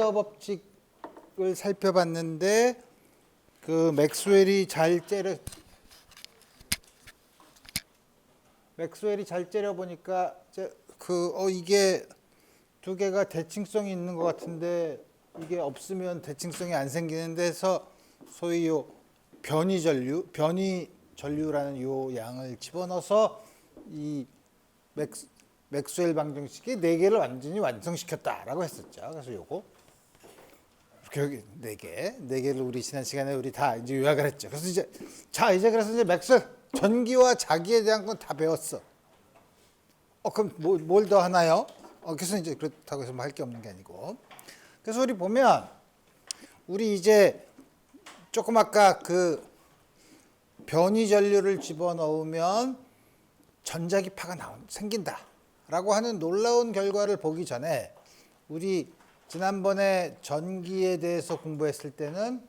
암페어 법칙을 살펴봤는데 그 맥스웰이 잘 째려 보니까 이게 두 개가 대칭성이 있는 것 같은데 이게 없으면 대칭성이 안 생기는데 해서 소위 요 변이 전류라는 요 양을 집어넣어서 이 맥스웰 방정식의 네 개를 완전히 완성시켰다라고 했었죠. 그래서 요거 이렇게 네 개를 우리 지난 시간에 우리 다 이제 요약을 했죠. 그래서 이제 그래서 이제 맥스웰 전기와 자기에 대한 건 다 배웠어. 그럼 뭘 더 하나요? 그래서 이제 그렇다고 해서 뭐 할 게 없는 게 아니고. 그래서 우리 보면 우리 이제 조금 아까 그 변이 전류를 집어넣으면 전자기파가 생긴다라고 하는 놀라운 결과를 보기 전에 우리 지난번에 전기에 대해서 공부했을 때는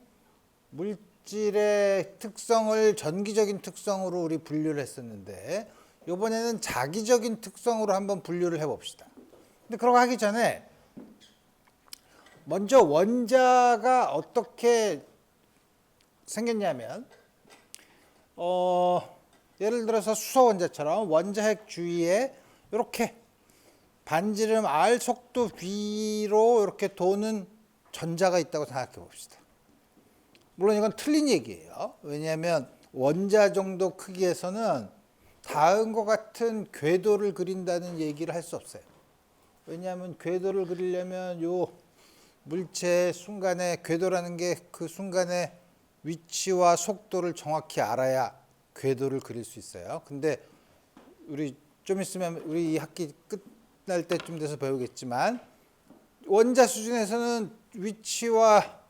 물질의 특성을 전기적인 특성으로 우리 분류를 했었는데 이번에는 자기적인 특성으로 한번 분류를 해봅시다. 근데 그러고 하기 전에 먼저 원자가 어떻게 생겼냐면 예를 들어서 수소 원자처럼 원자핵 주위에 이렇게 반지름 r 속도 v로 이렇게 도는 전자가 있다고 생각해 봅시다. 물론 이건 틀린 얘기예요. 왜냐하면 원자 정도 크기에서는 다음과 같은 궤도를 그린다는 얘기를 할 수 없어요. 왜냐하면 궤도를 그리려면 요 물체의 순간에 궤도라는 게 그 순간의 위치와 속도를 정확히 알아야 궤도를 그릴 수 있어요. 근데 우리 좀 있으면 우리 이 학기 끝날 때쯤 돼서 배우겠지만 원자 수준에서는 위치와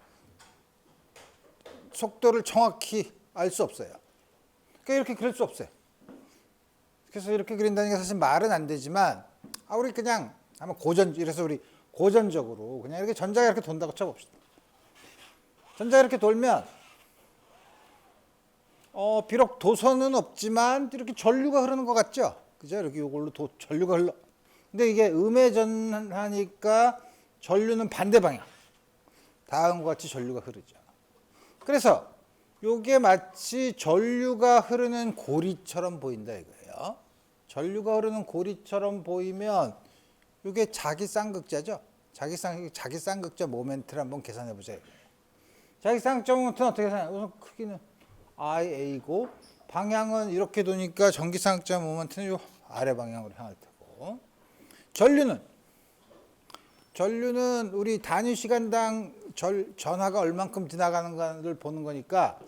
속도를 정확히 알 수 없어요. 그러니까 이렇게 그릴 수 없어요. 그래서 이렇게 그린다는 게 사실 말은 안 되지만 우리 그냥 한번 이래서 우리 고전적으로 그냥 이렇게 전자가 이렇게 돈다고 쳐봅시다. 전자가 이렇게 돌면 비록 도선은 없지만 이렇게 전류가 흐르는 것 같죠? 그죠? 이렇게 이걸로 전류가 흘러. 근데 이게 음회전하니까 전류는 반대 방향. 다음과 같이 전류가 흐르죠. 그래서 이게 마치 전류가 흐르는 고리처럼 보인다 이거예요. 전류가 흐르는 고리처럼 보이면 이게 자기 쌍극자죠. 자기 쌍극자 모멘트를 한번 계산해 보세요. 자기 쌍극자 모멘트는 어떻게 계산해요? 우선 크기는 IA고 방향은 이렇게 도니까 전기 쌍극자 모멘트는 요 아래 방향으로 향할 테고 전류는 우리 단위 시간당 전하가 얼만큼 지나가는가를 보는 거니까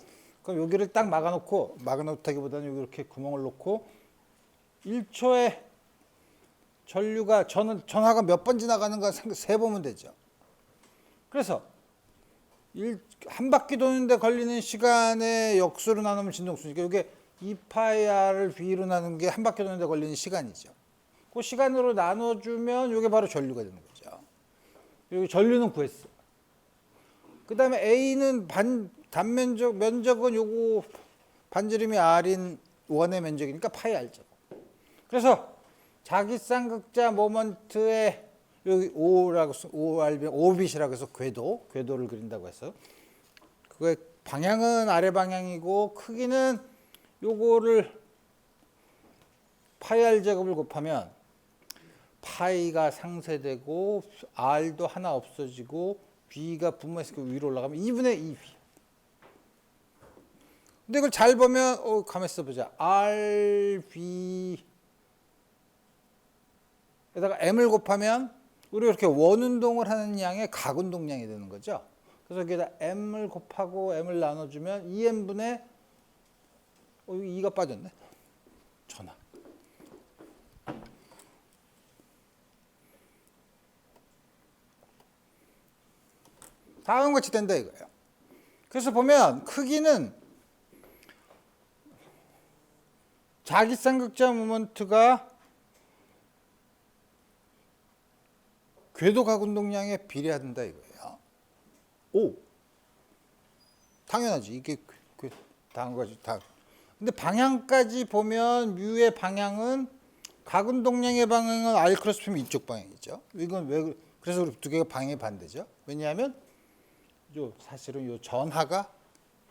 그럼 여기를 딱 막아놓다기보다는 여기 이렇게 구멍을 놓고 1초에 전하가 몇 번 지나가는가 세보면 되죠. 그래서 한 바퀴 도는데 걸리는 시간의 역수로 나누면 진동수니까 이게 2파이r을 v로 나누는 게 한 바퀴 도는데 걸리는 시간이죠. 그 시간으로 나눠주면 이게 바로 전류가 되는 거죠. 여기 전류는 구했어. 그 다음에 A는 면적은 요거 반지름이 R인 원의 면적이니까 파이 R죠. 그래서 자기 쌍극자 모먼트의 여기 오빗이라고 해서 궤도를 그린다고 해서 그거의 방향은 아래 방향이고 크기는 요거를 파이 R 제곱을 곱하면 파이가 상쇄되고 R도 하나 없어지고 V가 분모해서 위로 올라가면 2분의 2V. 근데 이걸 잘 보면 가만히 있어보자. RV 에다가 M을 곱하면 우리 이렇게 원운동을 하는 양의 각운동량이 되는 거죠. 그래서 여기다 M을 곱하고 M을 나눠주면 2M분의 2가 빠졌네. 전하. 다음과 같이 된다 이거예요. 그래서 보면 크기는 자기 쌍극자 모먼트가 궤도 각운동량에 비례한다 이거예요. 당연하지. 이게 다음과 같이 다. 근데 방향까지 보면 뮤의 방향은 각운동량의 방향은 R 크로스 P면 이쪽 방향이죠. 이건 왜 그래서 우리 두 개가 방향이 반대죠. 왜냐하면 사실은 요 전하가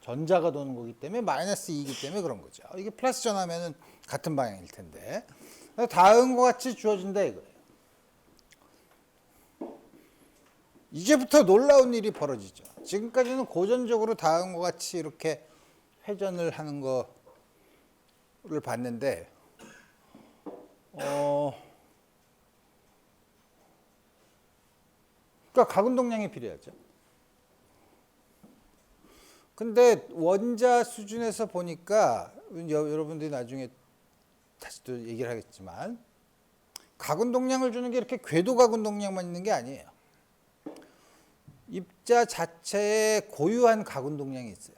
전자가 도는 거기 때문에 마이너스 2이기 때문에 그런 거죠. 이게 플러스 전하면은 같은 방향일 텐데. 다음과 같이 주어진다 이거예요. 이제부터 놀라운 일이 벌어지죠. 지금까지는 고전적으로 다음과 같이 이렇게 회전을 하는 거를 봤는데, 그러니까 가운동량이 필요하죠. 근데 원자 수준에서 보니까 여러분들이 나중에 다시 또 얘기를 하겠지만 가운동량을 주는 게 이렇게 궤도 가운동량만 있는 게 아니에요. 입자 자체에 고유한 가운동량이 있어요.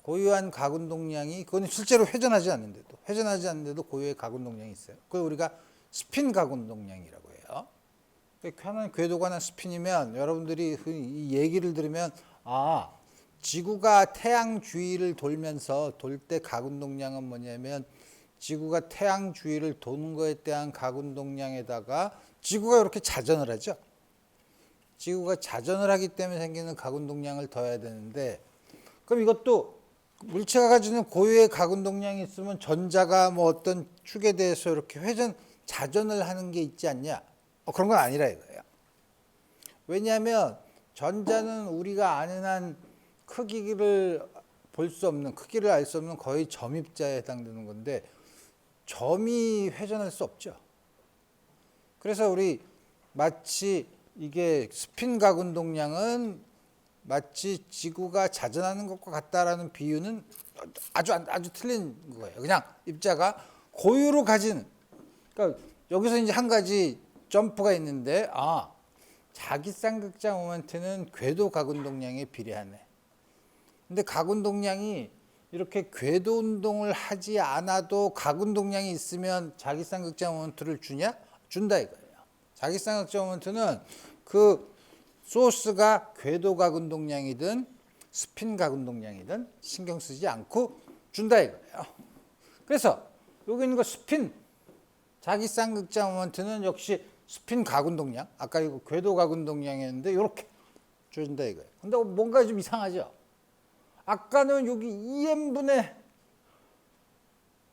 고유한 가운동량이 그건 실제로 회전하지 않는데도 고유의 가운동량이 있어요. 그걸 우리가 스핀 가운동량이라고 해요. 하나는 궤도가 난 스핀이면 여러분들이 이 얘기를 들으면 지구가 태양 주위를 돌면서 돌 때 가운동량은 뭐냐면 지구가 태양 주위를 도는 거에 대한 가운동량에다가 지구가 이렇게 자전을 하죠. 지구가 자전을 하기 때문에 생기는 가운동량을 더해야 되는데, 그럼 이것도 물체가 가지는 고유의 가운동량이 있으면 전자가 뭐 어떤 축에 대해서 이렇게 자전을 하는 게 있지 않냐? 그런 건 아니라 이거예요. 왜냐하면 전자는 우리가 아는 한 크기를 볼 수 없는, 크기를 알 수 없는 거의 점입자에 해당되는 건데 점이 회전할 수 없죠. 그래서 우리 마치 이게 스핀 가운동량은 마치 지구가 자전하는 것과 같다라는 비유는 아주 틀린 거예요. 그냥 입자가 고유로 가진, 그러니까 여기서 이제 한 가지 점프가 있는데, 자기 쌍극자 모멘트는 궤도 가운동량에 비례하네. 근데 가운동량이 이렇게 궤도 운동을 하지 않아도 가운동량이 있으면 자기 쌍극자 모멘트를 주냐? 준다 이거예요. 자기 쌍극자 모멘트는 그 소스가 궤도 가운동량이든 스핀 가운동량이든 신경 쓰지 않고 준다 이거예요. 그래서 여기 있는 거 스핀 자기 쌍극자 모멘트는 역시 스핀 가운동량, 아까 이거 궤도 가운동량이었는데 이렇게 줘준다 이거예요. 근데 뭔가 좀 이상하죠? 아까는 여기 2n분의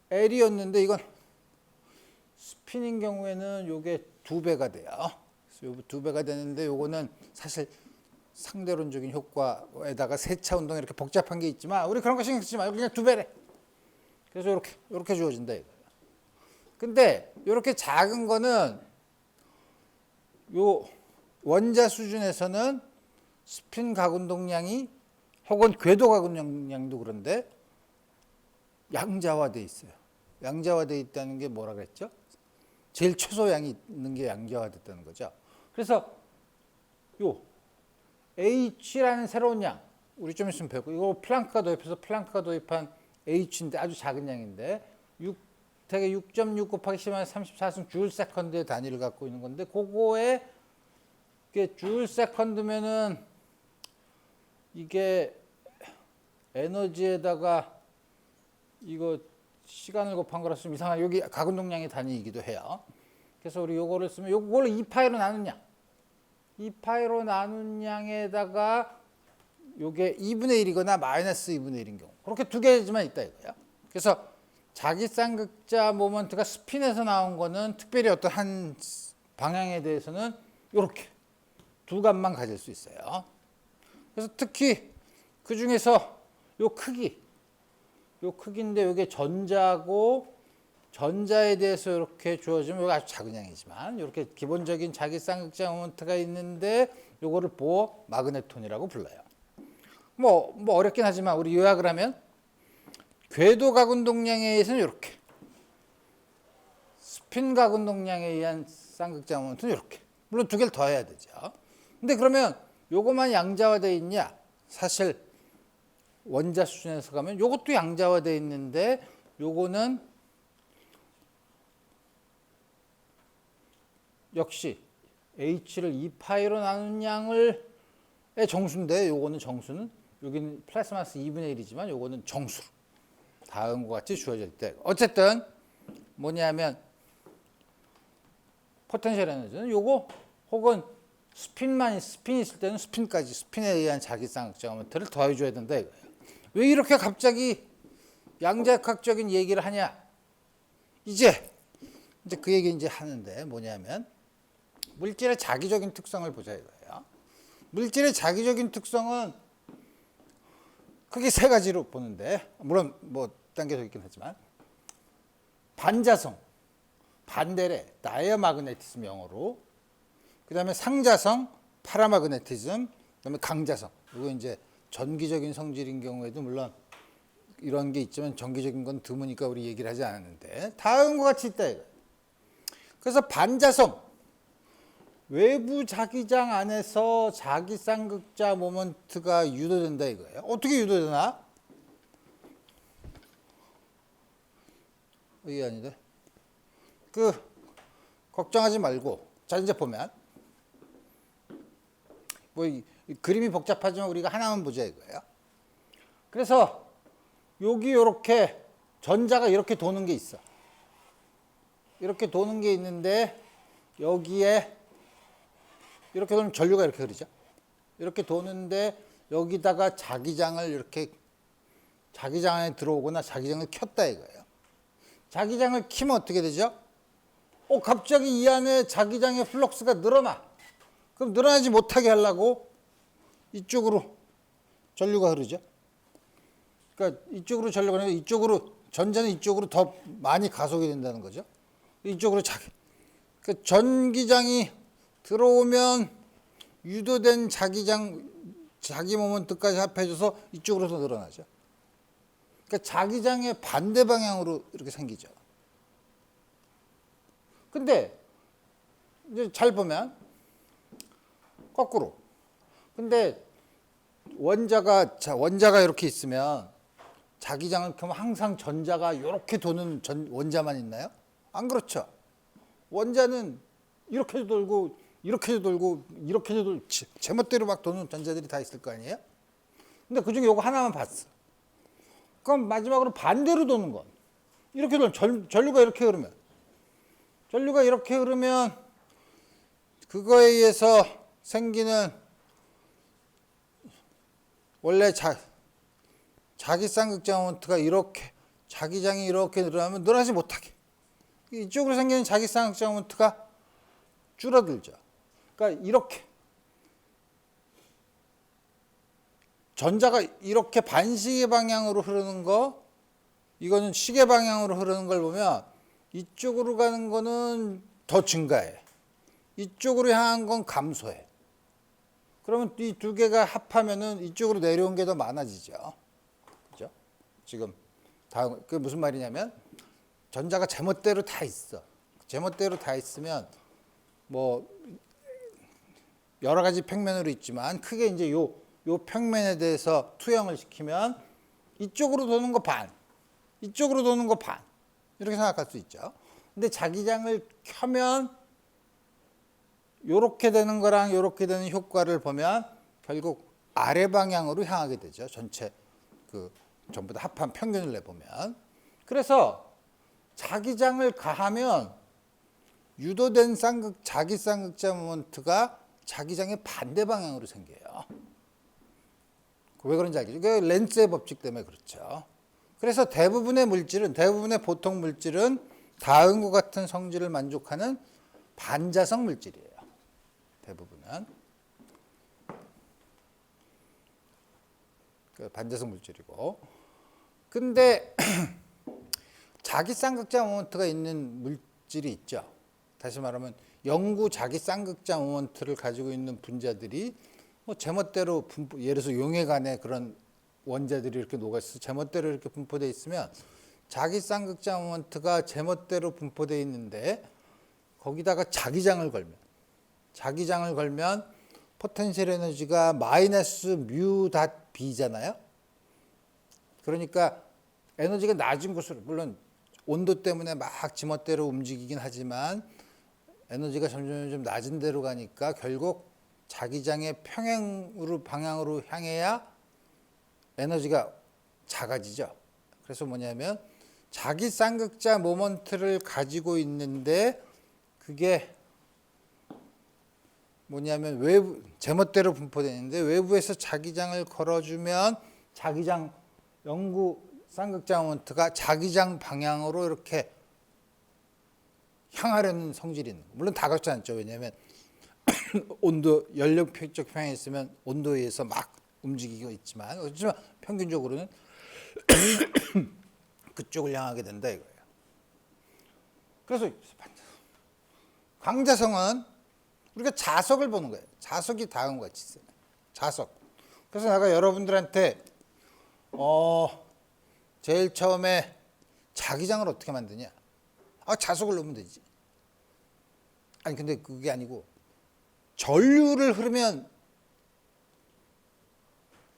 L이었는데 이건 스핀인 경우에는 이게 2배가 돼요. 그래서 2배가 되는데 이거는 사실 상대론적인 효과에다가 세차 운동 이렇게 복잡한 게 있지만 우리 그런 거 신경 쓰지 말고 그냥 2배래. 그래서 이렇게 주어진다 이거예요. 근데 이렇게 작은 거는 요 원자 수준에서는 스핀 가운동량이 혹은 궤도 가운동량도 그런데 양자화돼 있어요. 양자화돼 있다는 게 뭐라 그랬죠? 제일 최소양이 있는 게 양자화됐다는 거죠. 그래서 요 H라는 새로운 양, 우리 좀 있으면 배우고, 이거 플랑크가 도입해서 플랑크가 도입한 H인데 아주 작은 양인데 대개 6.6 곱하기 10의 34승 줄 세컨드의 단위를 갖고 있는 건데, 그거에 이게 줄 세컨드면은 이게 에너지에다가 이거 시간을 곱한 거라서 좀 이상하게 여기 가운동량의 단위이기도 해요. 그래서 우리 요거를 쓰면 요거를 2파이로 나눈 양, 2파이로 나눈 양에다가 요게 2분의 1이거나 마이너스 2분의 1인 경우, 그렇게 두 개지만 있다 이거예요. 그래서 자기 쌍극자 모먼트가 스핀에서 나온 거는 특별히 어떤 한 방향에 대해서는 이렇게 두 값만 가질 수 있어요. 그래서 특히 그 중에서 요 크기인데 이게 전자고, 전자에 대해서 이렇게 주어지면 이거 아주 작은 양이지만 이렇게 기본적인 자기 쌍극자 모먼트가 있는데 요거를 보어 마그네톤이라고 불러요. 뭐 어렵긴 하지만 우리 요약을 하면 궤도 가운동량에 의해서는 이렇게, 스핀 가운동량에 의한 쌍극자 모멘트는 이렇게. 물론 두 개를 더 해야 되죠. 근데 그러면 요것만 양자화되어 있냐? 사실 원자 수준에서 가면 요것도 양자화되어 있는데 요거는 역시 H를 2파이로 나눈 양을 정수인데, 요거는 정수는 여기는 플러스 마이너스 2분의 1이지만 요거는 정수로 다음과 같이 주어질 때, 어쨌든 뭐냐면 포텐셜 에너지는 요거 혹은 스핀 있을 때는 스핀에 의한 자기쌍극자 모멘트를 더해줘야 된다 이거예요. 왜 이렇게 갑자기 양자역학적인 얘기를 하냐? 이제 그 얘기 이제 하는데 뭐냐면 물질의 자기적인 특성을 보자 이거예요. 물질의 자기적인 특성은 크게 세 가지로 보는데, 물론 뭐 단계도 있긴 하지만, 반자성, 반대래, 다이아마그네티즘 영어로, 그 다음에 상자성, 파라마그네티즘, 그 다음에 강자성. 이거 이제 전기적인 성질인 경우에도 물론 이런 게 있지만 전기적인 건 드무니까 우리 얘기를 하지 않았는데, 다음과 같이 있다 이거. 그래서 반자성, 외부 자기장 안에서 자기쌍극자 모먼트가 유도된다 이거예요. 어떻게 유도되나? 이게 아닌데. 걱정하지 말고. 자, 이제 보면. 이 그림이 복잡하지만 우리가 하나만 보자 이거예요. 그래서 여기 이렇게 전자가 이렇게 도는 게 있어. 이렇게 도는 게 있는데 여기에 이렇게 도는 전류가 이렇게 흐르죠. 이렇게 도는데 여기다가 자기장을 이렇게 자기장 안에 들어오거나 자기장을 켰다 이거예요. 자기장을 키면 어떻게 되죠? 갑자기 이 안에 자기장의 플럭스가 늘어나. 그럼 늘어나지 못하게 하려고 이쪽으로 전류가 흐르죠. 그러니까 이쪽으로 전류가 흐르면 이쪽으로 전자는 이쪽으로 더 많이 가속이 된다는 거죠. 이쪽으로 그러니까 전기장이 들어오면 유도된 자기 모먼트까지 합해져서 이쪽으로서 늘어나죠. 그러니까 자기장의 반대 방향으로 이렇게 생기죠. 근데 이제 잘 보면 거꾸로. 근데 원자가 이렇게 있으면 자기장을 켜면 항상 전자가 이렇게 도는 원자만 있나요? 안 그렇죠. 원자는 이렇게도 돌고 이렇게도 돌고 이렇게도 돌고 제멋대로 막 도는 전자들이 다 있을 거 아니에요? 근데 그중에 이거 하나만 봤어. 그럼 마지막으로 반대로 도는 건 이렇게 돌면 전류가 이렇게 흐르면 그거에 의해서 생기는 원래 자기쌍극자 모먼트가 이렇게 자기장이 이렇게 늘어나면 늘어나지 못하게 이쪽으로 생기는 자기쌍극자 모먼트가 줄어들죠. 그러니까 이렇게 전자가 이렇게 반시계 방향으로 흐르는 거, 이거는 시계 방향으로 흐르는 걸 보면 이쪽으로 가는 거는 더 증가해. 이쪽으로 향한 건 감소해. 그러면 이 두 개가 합하면은 이쪽으로 내려온 게 더 많아지죠. 그죠? 지금 다음 그게 무슨 말이냐면 전자가 제멋대로 다 있어. 제멋대로 다 있으면 뭐 여러 가지 평면으로 있지만 크게 이제 요 평면에 대해서 투영을 시키면 이쪽으로 도는 거 반, 이쪽으로 도는 거 반 이렇게 생각할 수 있죠. 근데 자기장을 켜면 요렇게 되는 거랑 요렇게 되는 효과를 보면 결국 아래 방향으로 향하게 되죠. 전체 전부 다 합한 평균을 내보면. 그래서 자기장을 가하면 유도된 자기쌍극자 모먼트가 자기장의 반대 방향으로 생겨요. 왜 그런지 알겠죠? 그 렌츠의 법칙 때문에 그렇죠. 그래서 대부분의 보통 물질은 다음과 같은 성질을 만족하는 반자성 물질이에요. 대부분은 반자성 물질이고, 근데 자기쌍극자 모먼트가 있는 물질이 있죠. 다시 말하면 영구 자기쌍극자 모먼트를 가지고 있는 분자들이 뭐 제멋대로 예를 들어서 용해간에 그런 원자들이 이렇게 녹아있어서 제멋대로 이렇게 분포되어 있으면 자기쌍극자 모먼트가 제멋대로 분포되어 있는데 거기다가 자기장을 걸면 포텐셜 에너지가 마이너스 뮤 닷 B잖아요. 그러니까 에너지가 낮은 곳으로, 물론 온도 때문에 막 지멋대로 움직이긴 하지만 에너지가 점점 낮은 데로 가니까 결국 자기장의 방향으로 향해야 에너지가 작아지죠. 그래서 뭐냐면 자기쌍극자 모먼트를 가지고 있는데 그게 뭐냐면 외부 제멋대로 분포되는데 외부에서 자기장을 걸어주면 자기장 영구 쌍극장 모먼트가 자기장 방향으로 이렇게 향하려는 성질이 있는 거예요. 물론 다 그렇지 않죠. 왜냐하면 온도 연력적 평행에 있으면 온도에 의해서 막 움직이고 있지만 그렇지만 평균적으로는 그쪽을 향하게 된다 이거예요. 그래서 광자성은 우리가 자석을 보는 거예요. 자석이 다음과 같이 있어요. 자석. 그래서 내가 여러분들한테 제일 처음에 자기장을 어떻게 만드냐? 자석을 넣으면 되지. 아니 근데 그게 아니고 전류를 흐르면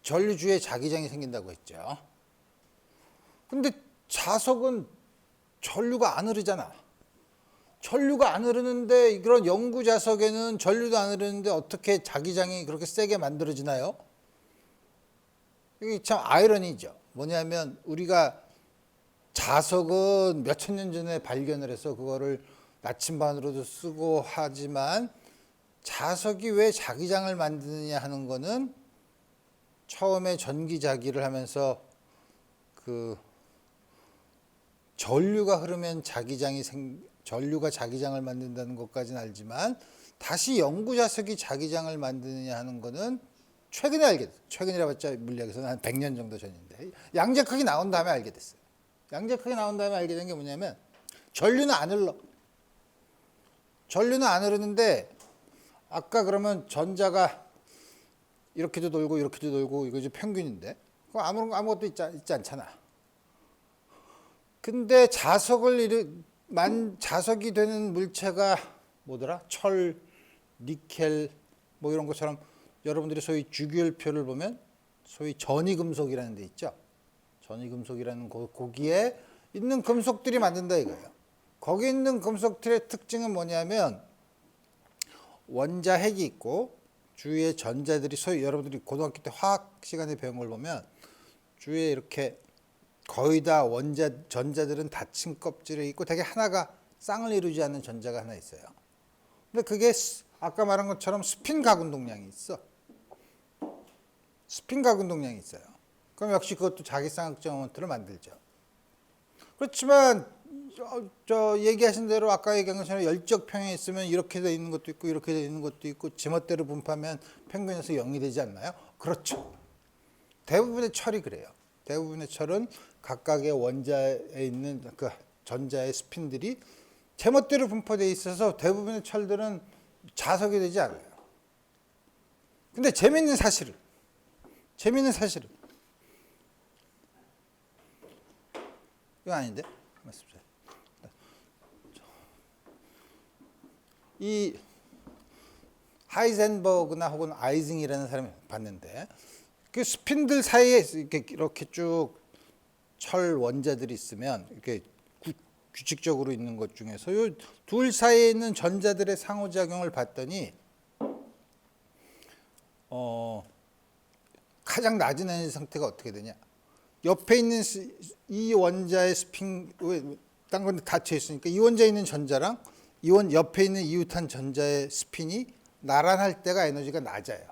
전류주에 자기장이 생긴다고 했죠. 근데 자석은 전류가 안 흐르잖아. 전류가 안 흐르는데 그런 영구 자석에는 전류도 안 흐르는데 어떻게 자기장이 그렇게 세게 만들어지나요? 이게 참 아이러니죠. 뭐냐면 우리가 자석은 몇천 년 전에 발견을 해서 그거를 나침반으로도 쓰고 하지만 자석이 왜 자기장을 만드느냐 하는 거는 처음에 전기자기를 하면서 그 전류가 흐르면 전류가 자기장을 만든다는 것까지는 알지만 다시 영구 자석이 자기장을 만드느냐 하는 거는 최근에 알게 됐어요. 최근이라 봤자 물리학에서는 한 100년 정도 전인데 양자극이 나온 다음에 알게 됐어요. 양자극이 나온 다음에 알게 된 게 뭐냐면 전류는 안 흘러. 전류는 안 흐르는데 아까 그러면 전자가 이렇게도 돌고 이렇게도 돌고 이거 이제 평균인데 그거 아무것도 있지 않잖아. 근데 자석이 되는 물체가 뭐더라? 철, 니켈 뭐 이런 것처럼 여러분들이 소위 주기율표를 보면 소위 전이금속이라는 데 있죠. 전이금속이라는 거기에 있는 금속들이 만든다 이거예요. 거기 있는 금속들의 특징은 뭐냐면 원자핵이 있고 주위에 전자들이 소위 여러분들이 고등학교 때 화학 시간에 배운 걸 보면 주위에 이렇게 거의 다 전자들은 닫힌 껍질에 있고 되게 하나가 쌍을 이루지 않는 전자가 하나 있어요. 근데 그게 아까 말한 것처럼 스핀 가운동량이 있어. 스핀 가운동량이 있어요. 그럼 역시 그것도 자기 쌍극장 모먼트를 만들죠. 그렇지만 얘기하신 대로 아까 얘기한 것처럼 열적 평행에 있으면 이렇게 돼 있는 것도 있고 이렇게 돼 있는 것도 있고 지멋대로 분포하면 평균에서 0이 되지 않나요? 그렇죠. 대부분의 철이 그래요. 대부분의 철은 각각의 원자에 있는 그 전자의 스핀들이 제멋대로 분포되어 있어서 대부분의 철들은 자석이 되지 않아요. 근데 재미있는 사실은 이거 아닌데? 이 하이젠버그나 혹은 아이징이라는 사람이 봤는데 그 스핀들 사이에 이렇게 쭉 철 원자들이 있으면 이렇게 규칙적으로 있는 것 중에서 이 둘 사이에 있는 전자들의 상호작용을 봤더니 가장 낮은 에너지 상태가 어떻게 되냐? 옆에 있는 이 원자의 스핀 딴 건데 닫혀 있으니까 이 원자에 있는 전자랑 옆에 있는 이웃한 전자의 스핀이 나란할 때가 에너지가 낮아요.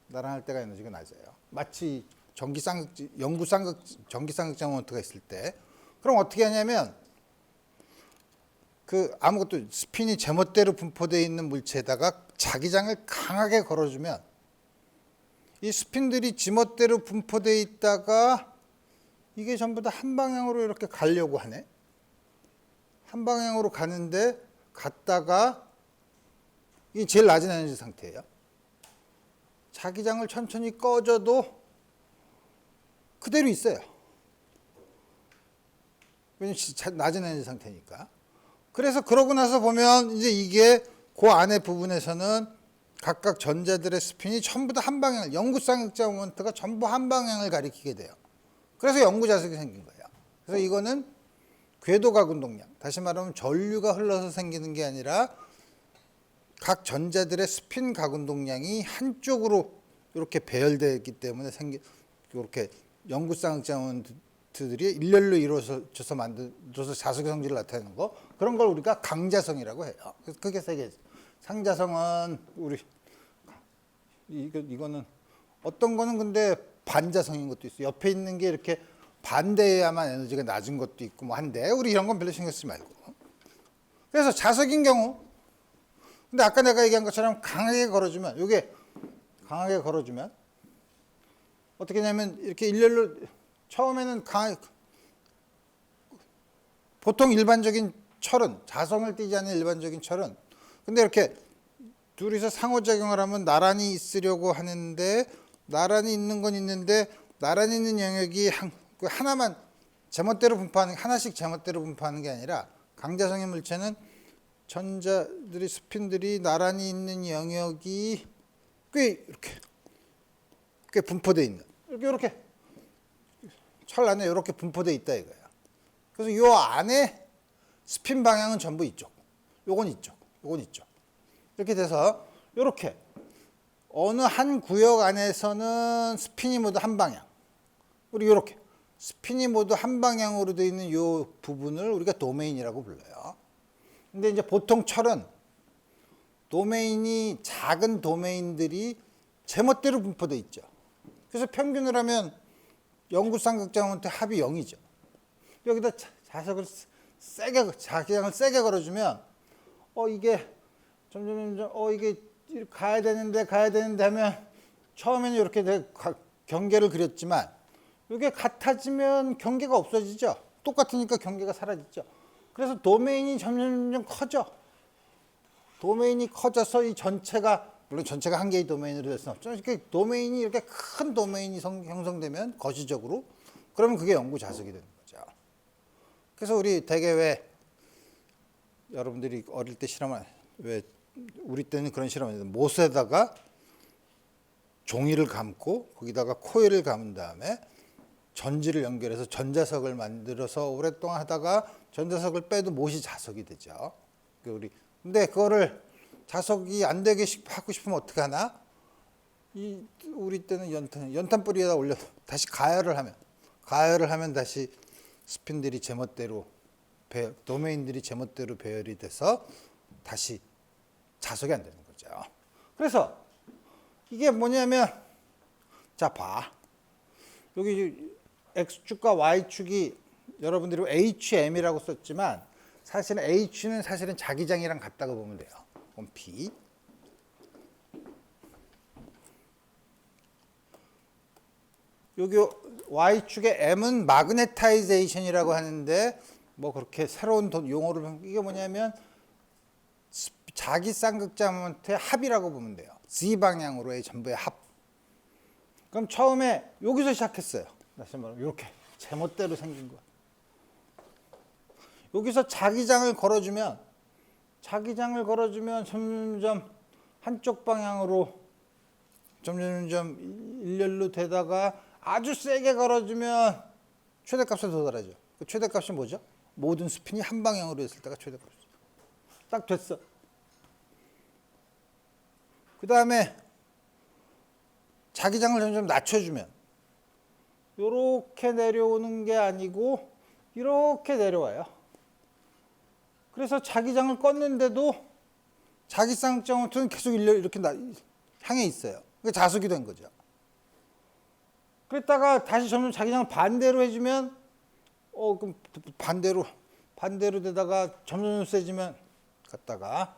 나란할 때가 에너지가 낮아요. 마치 전기 쌍극장 모먼트가 있을 때. 그럼 어떻게 하냐면 그 아무것도 스핀이 제멋대로 분포되어 있는 물체에다가 자기장을 강하게 걸어주면 이 스핀들이 지멋대로 분포되어 있다가 이게 전부 다 한 방향으로 이렇게 가려고 하네. 한 방향으로 가는데 갔다가 이게 제일 낮은 에너지 상태예요. 자기장을 천천히 꺼줘도 그대로 있어요. 왜냐면 낮은 에너지 상태니까. 그래서 그러고 나서 보면 이제 이게 그 안에 부분에서는 각각 전자들의 스핀이 전부 다 한 방향을 영구 쌍극장 모먼트가 전부 한 방향을 가리키게 돼요. 그래서 영구 자석이 생긴 거예요. 그래서 이거는 궤도 가운동량, 다시 말하면 전류가 흘러서 생기는 게 아니라 각 전자들의 스핀 가운동량이 한쪽으로 이렇게 배열되기 때문에 이렇게 영구 쌍극장 모먼트들이 일렬로 이루어져서 만들어서 자석의 성질을 나타내는 거, 그런 걸 우리가 강자성이라고 해요. 그게 세 상자성은 우리 이거는 어떤 거는 근데 반자성인 것도 있어. 옆에 있는 게 이렇게 반대해야만 에너지가 낮은 것도 있고 뭐 한데 우리 이런 건 별로 신경 쓰지 말고. 그래서 자석인 경우 근데 아까 내가 얘기한 것처럼 강하게 걸어주면 이게 강하게 걸어주면 어떻게 냐면 이렇게 일렬로 처음에는 보통 일반적인 철은 자성을 띠지 않는 일반적인 철은 근데 이렇게 둘이서 상호작용을 하면 나란히 있으려고 하는데 나란히 있는 건 있는데 나란히 있는 영역이 하나만 제멋대로 분포하는 하나씩 제멋대로 분포하는 게 아니라 강자성의 물체는 전자들이 스핀들이 나란히 있는 영역이 꽤 분포되어 있는 이렇게 철 안에 이렇게 분포되어 있다 이거야. 그래서 이 안에 스핀 방향은 전부 이쪽, 요건 이쪽, 요건 이쪽. 이렇게 돼서 이렇게 어느 한 구역 안에서는 스핀이 모두 한 방향. 우리 이렇게 스핀이 모두 한 방향으로 되어 있는 이 부분을 우리가 도메인이라고 불러요. 근데 이제 보통 철은 도메인이 작은 도메인들이 제멋대로 분포되어 있죠. 그래서 평균을 하면 영구쌍극장원테 합이 0이죠. 여기다 자석을 자기장을 세게 걸어주면 이게 점점 이게 가야 되는데 하면 처음에는 이렇게 경계를 그렸지만 이게 같아지면 경계가 없어지죠. 똑같으니까 경계가 사라지죠. 그래서 도메인이 점점 커져. 도메인이 커져서 이 전체가 물론 전체가 한 개의 도메인으로 될 수는 없죠. 이렇게 도메인이 이렇게 큰 도메인이 형성되면 거시적으로 그러면 그게 영구 자석이 되는 거죠. 그래서 우리 되게 왜 여러분들이 어릴 때 실험을 왜 우리 때는 그런 실험을 했는데 못에다가 종이를 감고 거기다가 코일을 감은 다음에 전지를 연결해서 전자석을 만들어서 오랫동안 하다가 전자석을 빼도 못이 자석이 되죠. 근데 그거를 자석이 안 되게 하고 싶으면 어떻게 하나? 우리 때는 연탄 뿌리에다 올려 다시 가열을 하면 다시 스핀들이 제멋대로 도메인들이 제멋대로 배열이 돼서 다시 자석이 안 되는 거죠. 그래서 이게 뭐냐면 자 봐. 여기 X축과 Y축이 여러분들이 HM이라고 썼지만 사실은 H는 사실은 자기장이랑 같다고 보면 돼요. 그럼 P 여기 Y축의 M은 마그네타이제이션이라고 하는데 뭐 그렇게 새로운 용어를 이게 뭐냐면 자기 쌍극자모멘트의 합이라고 보면 돼요. Z 방향으로의 전부의 합. 그럼 처음에 여기서 시작했어요. 다시 말하면 이렇게 제멋대로 생긴 거. 여기서 자기장을 걸어주면 점점 한쪽 방향으로 점점 일렬로 되다가 아주 세게 걸어주면 최대값에 도달하죠. 그 최대값이 뭐죠? 모든 스핀이 한 방향으로 했을 때가 최대값이죠. 딱 됐어. 그 다음에 자기장을 점점 낮춰주면 이렇게 내려오는 게 아니고 이렇게 내려와요. 그래서 자기장을 껐는데도 자기 쌍극자모멘트는 계속 이렇게 향해 있어요. 그게 자석이 된 거죠. 그랬다가 다시 점점 자기장을 반대로 해주면 그럼 반대로 되다가 점점 세지면 갔다가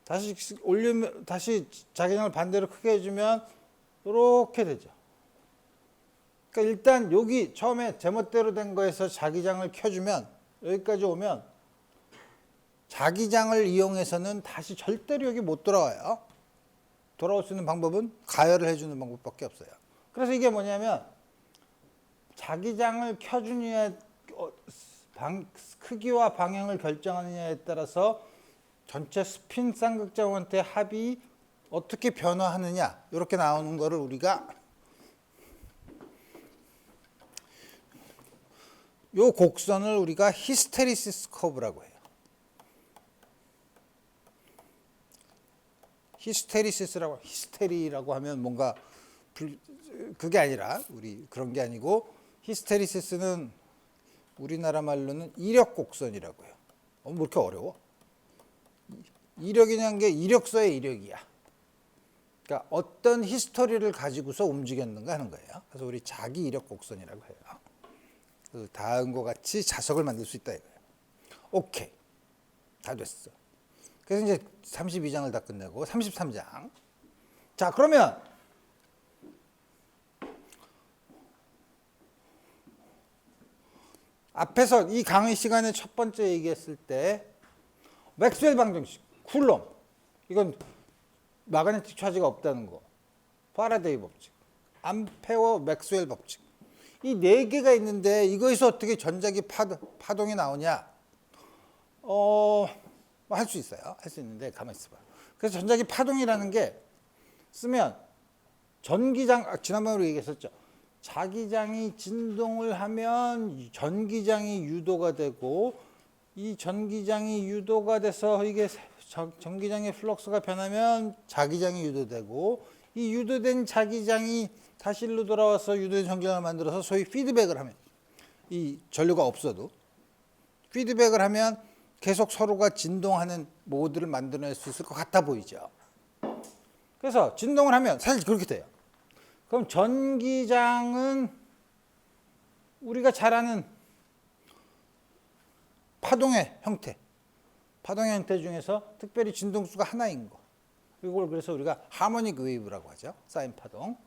다시 올리면 다시 자기장을 반대로 크게 해주면 이렇게 되죠. 그러니까 일단 여기 처음에 제멋대로 된 거에서 자기장을 켜주면 여기까지 오면 자기장을 이용해서는 다시 절대로 여기 못 돌아와요. 돌아올 수 있는 방법은 가열을 해주는 방법밖에 없어요. 그래서 이게 뭐냐면 자기장을 켜주느냐에 크기와 방향을 결정하느냐에 따라서 전체 스핀 쌍극자모멘트의 합이 어떻게 변화하느냐 이렇게 나오는 거를 우리가 요 곡선을 우리가 히스테리시스 커브라고 해요. 히스테리라고 하면 뭔가 그게 아니라 우리 그런 게 아니고 히스테리시스는 우리나라 말로는 이력 곡선이라고 해요. 뭐 이렇게 어려워? 이력이라는 게 이력서의 이력이야. 그러니까 어떤 히스토리를 가지고서 움직였는가 하는 거예요. 그래서 우리 자기 이력 곡선이라고 해요. 그 다음과 같이 자석을 만들 수 있다 이거예요. 오케이. 다 됐어. 그래서 이제 32장을 다 끝내고 33장. 자, 그러면 앞에서 이 강의 시간에 첫 번째 얘기했을 때 맥스웰 방정식, 쿨롬, 이건 마그네틱 차지가 없다는 거, 파라데이 법칙, 암페어 맥스웰 법칙, 이 네 개가 있는데 이거에서 어떻게 전자기 파동이 나오냐? 할 수 있어요. 할 수 있는데 가만히 있어봐. 그래서 전자기 파동이라는 게 쓰면 전기장, 지난번에 얘기했었죠. 자기장이 진동을 하면 전기장이 유도가 되고, 이 전기장이 유도가 돼서 이게 전기장의 플럭스가 변하면 자기장이 유도되고, 이 유도된 자기장이 다시 일로 돌아와서 유도된 전기장을 만들어서 소위 피드백을 하면, 이 전류가 없어도 피드백을 하면 계속 서로가 진동하는 모드를 만들어낼 수 있을 것 같아 보이죠. 그래서 진동을 하면 사실 그렇게 돼요. 그럼 전기장은 우리가 잘 아는 파동의 형태 중에서 특별히 진동수가 하나인 거. 이걸 그래서 우리가 하모닉 웨이브라고 하죠. 사인 파동.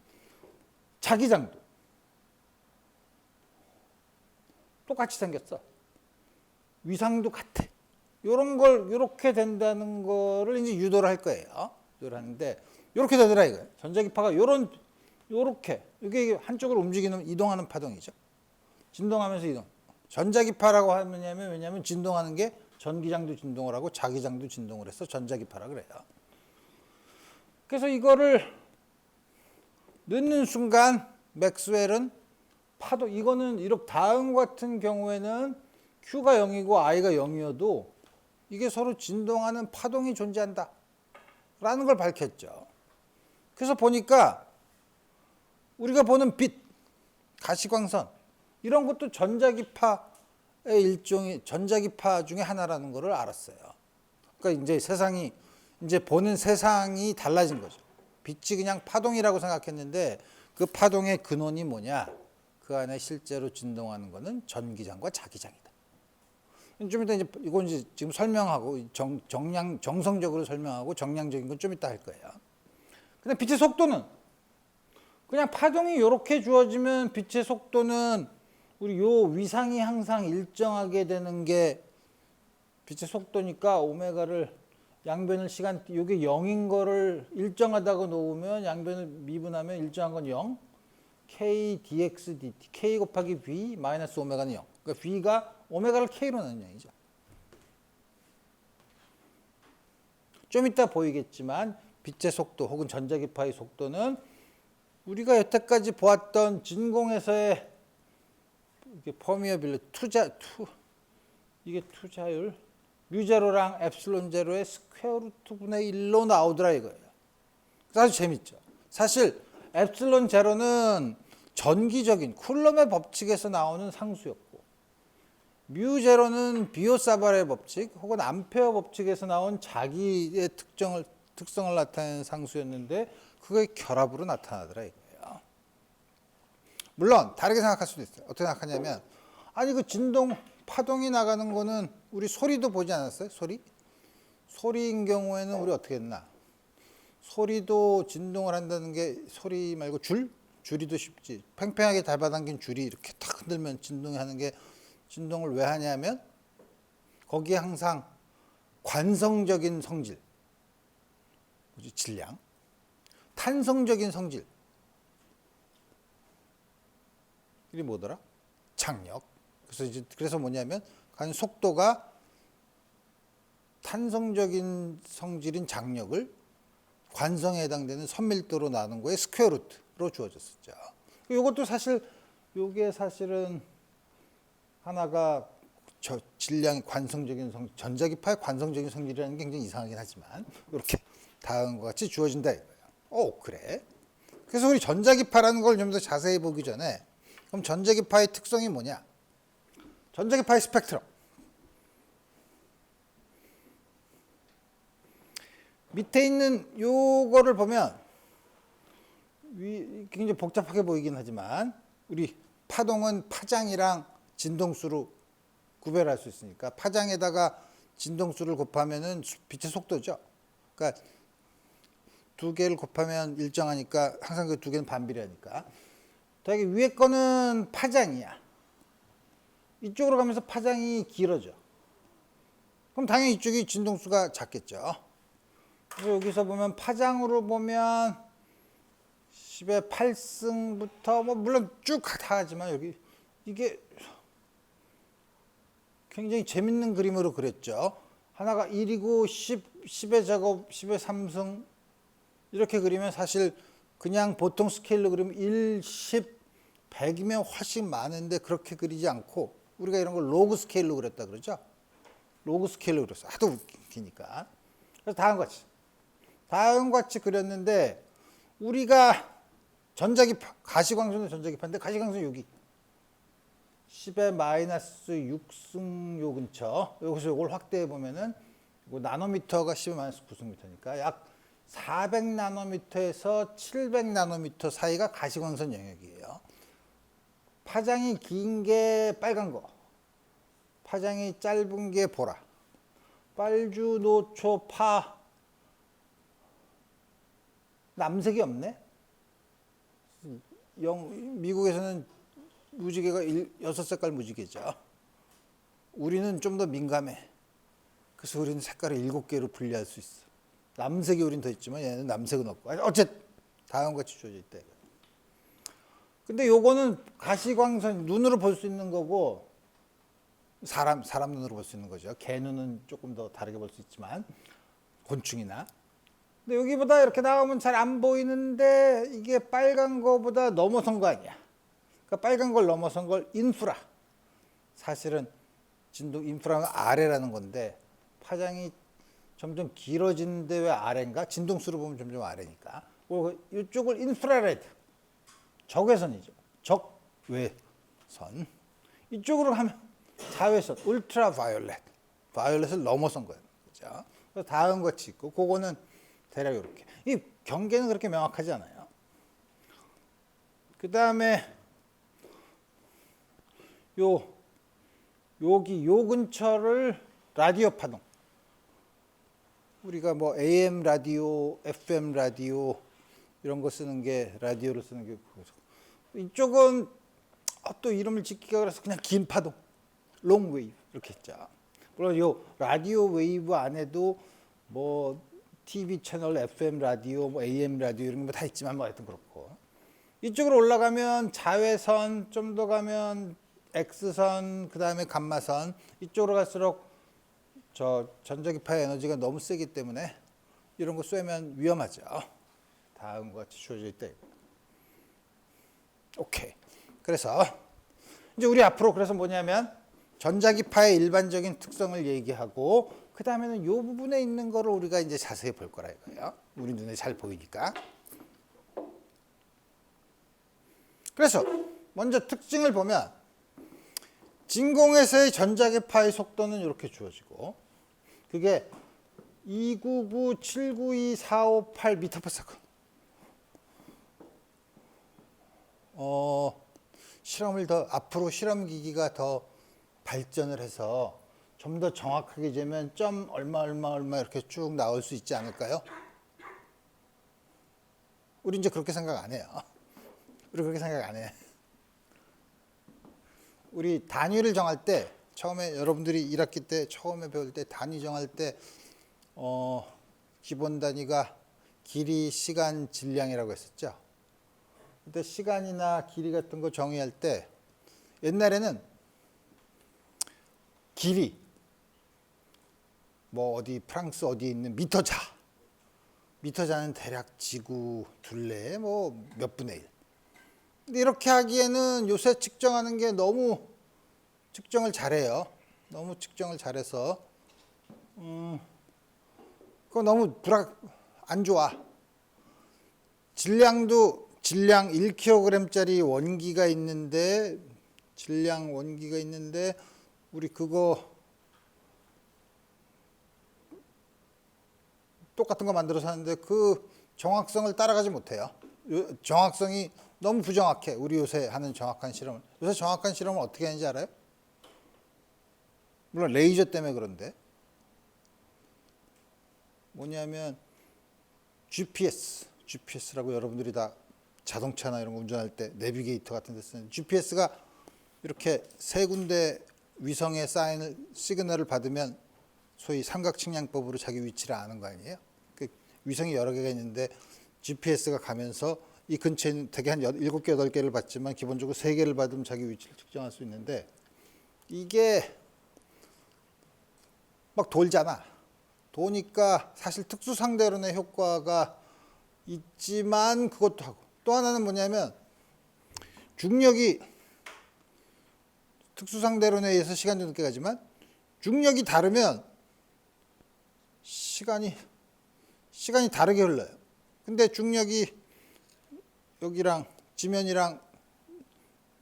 자기장도 똑같이 생겼어. 위상도 같아. 요런 걸 요렇게 된다는 거를 이제 유도를 할 거예요. 유도를 하는데 요렇게 되더라 이거예요. 전자기파가 요렇게 이게 한쪽으로 움직이는 이동하는 파동이죠. 진동하면서 이동. 전자기파라고 하냐면 왜냐하면 진동하는 게 전기장도 진동을 하고 자기장도 진동을 해서 전자기파라 그래요. 그래서 이거를 넣는 순간 맥스웰은 파동, 이거는 이렇게 다음 같은 경우에는 Q가 0이고 I가 0이어도 이게 서로 진동하는 파동이 존재한다 라는 걸 밝혔죠. 그래서 보니까 우리가 보는 빛, 가시광선 이런 것도 전자기파의 일종의 전자기파 중에 하나라는 것을 알았어요. 그러니까 이제 세상이 이제 보는 세상이 달라진 거죠. 빛이 그냥 파동이라고 생각했는데 그 파동의 근원이 뭐냐? 그 안에 실제로 진동하는 것은 전기장과 자기장이다. 좀 이따 이제 이건 이제 지금 설명하고 정성적으로 설명하고 정량적인 건 좀 이따 할 거예요. 근데 빛의 속도는 그냥 파동이 이렇게 주어지면 빛의 속도는 우리 요 위상이 항상 일정하게 되는 게 빛의 속도니까 오메가를 양변을 시간 이게 0인 거를 일정하다고 놓으면 양변을 미분하면 일정한 건 0 k dx dt k 곱하기 v 마이너스 오메가는 0 그러니까 v가 오메가를 k로 넣는 양이죠. 좀 이따 보이겠지만 빛의 속도 혹은 전자기파의 속도는 우리가 여태까지 보았던 진공에서의 이게 퍼미어빌리티 이게 투자율 뮤제로랑 엡실론 제로의 스퀘어 루트 분의 1로 나오더라 이거예요. 아주 재밌죠. 사실 엡실론 제로는 전기적인 쿨럼의 법칙에서 나오는 상수였고 뮤제로는 비오사발의 법칙 혹은 암페어 법칙에서 나온 자기의 특성을 나타내는 상수였는데 그게 결합으로 나타나더라 이거예요. 물론 다르게 생각할 수도 있어요. 어떻게 생각하냐면 아니 그 진동 파동이 나가는 거는 우리 소리도 보지 않았어요? 소리인 경우에는 우리 어떻게 했나? 소리도 진동을 한다는 게 소리 말고 줄이도 쉽지. 팽팽하게 잡아당긴 줄이 이렇게 탁 흔들면 진동이 하는 게 진동을 왜 하냐면 거기에 항상 관성적인 성질, 질량, 탄성적인 성질, 이게 뭐더라? 장력. 그래서 뭐냐면 속도가 탄성적인 성질인 장력을 관성에 해당되는 선밀도로 나눈 거에 스퀘어 루트로 주어졌었죠. 이것도 사실 이게 사실은 하나가 질량이 관성적인 전자기파의 관성적인 성질이라는 게 굉장히 이상하긴 하지만 이렇게 다음과 같이 주어진다 이거예요. 그래. 그래서 우리 전자기파라는 걸 좀 더 자세히 보기 전에 그럼 전자기파의 특성이 뭐냐? 전자기파의 스펙트럼. 밑에 있는 요거를 보면 굉장히 복잡하게 보이긴 하지만 우리 파동은 파장이랑 진동수로 구별할 수 있으니까 파장에다가 진동수를 곱하면은 빛의 속도죠. 그러니까 두 개를 곱하면 일정하니까 항상 그 두 개는 반비례하니까. 더하기 위에 거는 파장이야. 이쪽으로 가면서 파장이 길어져. 그럼 당연히 이쪽이 진동수가 작겠죠. 그래서 여기서 보면 파장으로 보면 10의 8승부터 뭐 물론 쭉 다 하지만 여기 이게 굉장히 재밌는 그림으로 그렸죠. 하나가 1이고 10의 제곱, 10의 3승 이렇게 그리면 사실 그냥 보통 스케일로 그리면 1, 10, 100이면 훨씬 많은데 그렇게 그리지 않고 우리가 이런 걸 로그 스케일로 그렸다 그러죠. 로그 스케일로 그렸어. 하도 웃기니까. 그래서 다음과 같이 그렸는데 우리가 전자기파, 가시광선은 전자기파인데 가시광선 여기 10의 마이너스 6승 요 근처 여기서 이걸 확대해 보면은 나노미터가 10의 마이너스 9승미터니까 약 400나노미터에서 700나노미터 사이가 가시광선 영역이에요. 파장이 긴 게 빨간 거, 파장이 짧은 게 보라. 빨주, 노초, 파, 남색이 없네. 미국에서는 무지개가 6색깔 무지개죠. 우리는 좀 더 민감해. 그래서 우리는 색깔을 7개로 분리할 수 있어. 남색이 우린 더 있지만 얘는 남색은 없고. 어쨌든 다음과 같이 주어져 있다. 근데 요거는 가시광선 눈으로 볼 수 있는 거고 사람 눈으로 볼 수 있는 거죠. 개 눈은 조금 더 다르게 볼 수 있지만 곤충이나. 근데 여기보다 이렇게 나오면 잘 안 보이는데 이게 빨간 거보다 넘어선 거 아니야. 그러니까 빨간 걸 넘어선 걸 인프라. 사실은 진동 인프라는 아래라는 건데 파장이 점점 길어지는데 왜 아래인가? 진동수로 보면 점점 아래니까. 이쪽을 인프라레드. 적외선이죠. 적외선. 이쪽으로 가면 자외선, 울트라 바이올렛. 바이올렛을 넘어선 거예요. 그죠? 그래서 다음 같이 있고, 그거는 대략 이렇게. 이 경계는 그렇게 명확하지 않아요. 그 다음에 여기 요 근처를 라디오 파동. 우리가 뭐 AM 라디오, FM 라디오 이런 거 쓰는 게 라디오로 쓰는 게 이쪽은 또 이름을 짓기가 그래서 그냥 긴 파동, 롱 웨이브 이렇게 했죠. 물론 요 라디오 웨이브 안에도 뭐 TV 채널, FM 라디오, 뭐 AM 라디오 이런 거 다 있지만 뭐 하여튼 그렇고 이쪽으로 올라가면 자외선, 좀 더 가면 X선, 그 다음에 감마선 이쪽으로 갈수록 저 전자기파의 에너지가 너무 세기 때문에 이런 거 쏘면 위험하죠. 다음과 같이 주어져 있다. 오케이. 그래서 이제 우리 앞으로 그래서 뭐냐면 전자기파의 일반적인 특성을 얘기하고 그 다음에는 이 부분에 있는 거를 우리가 이제 자세히 볼 거라 이거예요. 우리 눈에 잘 보이니까. 그래서 먼저 특징을 보면 진공에서의 전자기파의 속도는 이렇게 주어지고 그게 299-792-458m/s. 실험을 더 앞으로 실험기기가 더 발전을 해서 좀 더 정확하게 재면 점 얼마 이렇게 쭉 나올 수 있지 않을까요? 우리 이제 그렇게 생각 안 해요. 우리 그렇게 생각 안 해. 우리 단위를 정할 때 처음에 여러분들이 1학기 때 처음에 배울 때 단위 정할 때 기본 단위가 길이, 시간, 질량이라고 했었죠. 근데 시간이나 길이 같은 거 정의할 때 옛날에는 길이 뭐 어디 프랑스 어디에 있는 미터자는 대략 지구 둘레 뭐 몇 분의 1. 근데 이렇게 하기에는 요새 측정하는 게 너무 측정을 잘해요. 너무 측정을 잘해서 그거 너무 안 좋아. 질량 1kg짜리 원기가 있는데 우리 그거 똑같은 거 만들어서 하는데 그 정확성을 따라가지 못해요. 정확성이 너무 부정확해. 우리 요새 하는 정확한 실험을. 요새 정확한 실험을 어떻게 하는지 알아요? 물론 레이저 때문에 그런데 뭐냐면 GPS라고 여러분들이 다 자동차나 이런 거 운전할 때 내비게이터 같은 데 쓰는 GPS가 이렇게 세 군데 위성의 시그널을 받으면 소위 삼각측량법으로 자기 위치를 아는 거 아니에요? 그 위성이 여러 개가 있는데 GPS가 가면서 이 근처에 있는 되게 한 7개, 8개를 받지만 기본적으로 3개를 받으면 자기 위치를 측정할 수 있는데 이게 막 돌잖아. 도니까 사실 특수상대론의 효과가 있지만 그것도 하고 또 하나는 뭐냐면 중력이 특수상대론에 의해서 시간도 늦게 가지만 중력이 다르면 시간이 다르게 흘러요. 근데 중력이 여기랑 지면이랑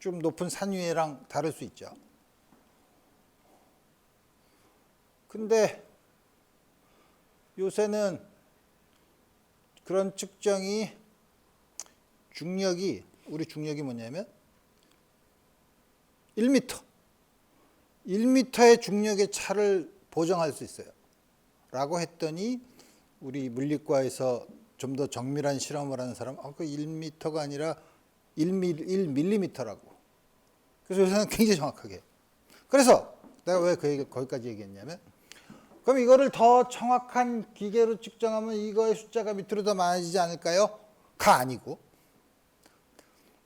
좀 높은 산 위에랑 다를 수 있죠. 근데 요새는 그런 측정이 우리 중력이 뭐냐면 1m의 중력의 차를 보정할 수 있어요. 라고 했더니 우리 물리과에서 좀 더 정밀한 실험을 하는 사람, 그 1m가 아니라 1mm라고. 그래서 요새는 굉장히 정확하게. 그래서 내가 왜 거기까지 얘기했냐면, 그럼 이거를 더 정확한 기계로 측정하면 이거의 숫자가 밑으로 더 많아지지 않을까요? 가 아니고,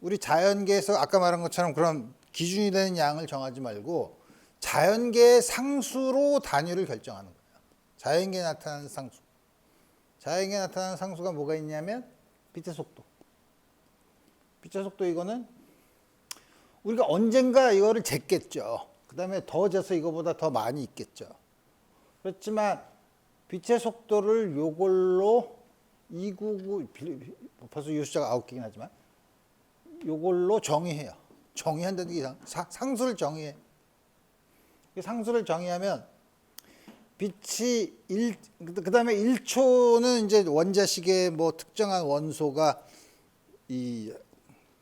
우리 자연계에서 아까 말한 것처럼 그런 기준이 되는 양을 정하지 말고 자연계의 상수로 단위를 결정하는 거예요. 자연계에 나타나는 상수. 자연계에 나타나는 상수가 뭐가 있냐면 빛의 속도. 빛의 속도 이거는 우리가 언젠가 이거를 쟀겠죠. 그 다음에 더 재서 이거보다 더 많이 있겠죠. 그렇지만 빛의 속도를 요걸로 299, 벌써 이 숫자가 9개긴 하지만 요걸로 정의해요. 정의한다는 게 상수를 정의해. 상수를 정의하면 빛이 그 다음에 1초는 이제 원자식의 뭐 특정한 원소가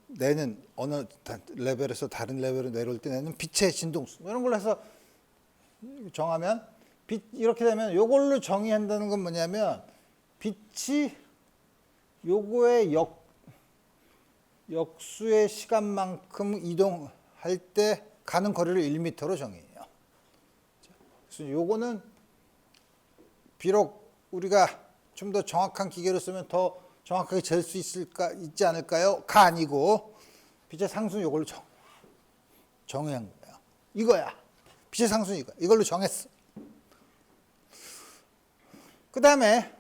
내는 어느 레벨에서 다른 레벨로 내려올 때 내는 빛의 진동수 이런 걸로 해서 정하면 이렇게 되면 요걸로 정의한다는 건 뭐냐면 빛이 요거의 역수의 시간만큼 이동할 때 가는 거리를 1m로 정의해요. 그래서 요거는 비록 우리가 좀 더 정확한 기계로 쓰면 더 정확하게 잴 수 있지 않을까요? 가 아니고 빛의 상수는 이걸로 정의한 거예요. 이거야. 빛의 상수는 이거야. 이걸로 정했어. 그 다음에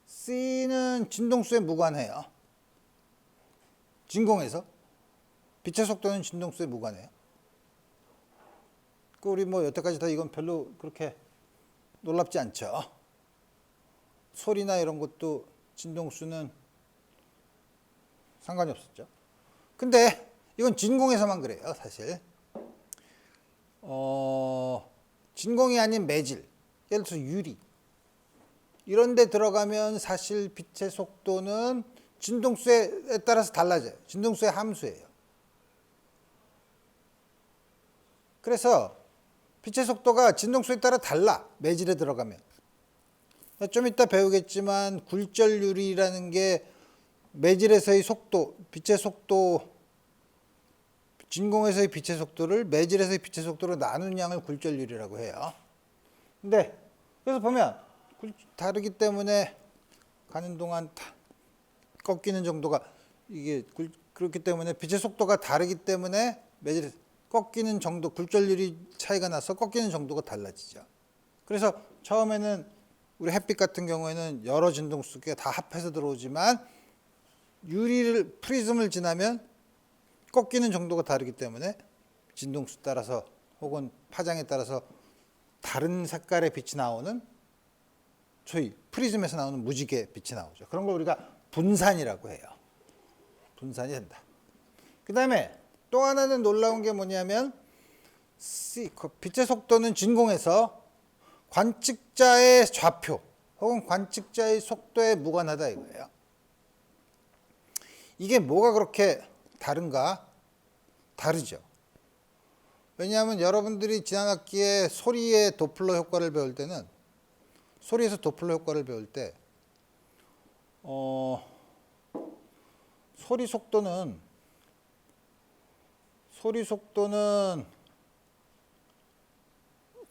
C는 진동수에 무관해요. 진공에서. 빛의 속도는 진동수에 무관해요. 우리 뭐 여태까지 다 이건 별로 그렇게 놀랍지 않죠. 소리나 이런 것도 진동수는 상관이 없었죠. 근데 이건 진공에서만 그래요, 사실. 진공이 아닌 매질, 예를 들어서 유리 이런 데 들어가면 사실 빛의 속도는 진동수에 따라서 달라져요. 진동수의 함수예요. 그래서 빛의 속도가 진동수에 따라 달라. 매질에 들어가면. 좀 이따 배우겠지만 굴절유리라는 게 매질에서의 속도, 빛의 속도, 진공에서의 빛의 속도를 매질에서의 빛의 속도로 나눈 양을 굴절유리라고 해요. 근데 그래서 보면 다르기 때문에 가는 동안 꺾이는 정도가 이게 그렇기 때문에 빛의 속도가 다르기 때문에 매질에서 꺾이는 정도, 굴절률이 차이가 나서 꺾이는 정도가 달라지죠. 그래서 처음에는 우리 햇빛 같은 경우에는 여러 진동수가 다 합해서 들어오지만 프리즘을 지나면 꺾이는 정도가 다르기 때문에 진동수 따라서 혹은 파장에 따라서 다른 색깔의 빛이 나오는 소위 프리즘에서 나오는 무지개 빛이 나오죠. 그런 걸 우리가 분산이라고 해요. 분산이 된다. 그 다음에 또 하나는 놀라운 게 뭐냐면 빛의 속도는 진공에서 관측자의 좌표 혹은 관측자의 속도에 무관하다 이거예요. 이게 뭐가 그렇게 다른가? 다르죠. 왜냐하면 여러분들이 지난 학기에 소리의 도플러 효과를 배울 때는 소리에서 도플러 효과를 배울 때 소리 속도는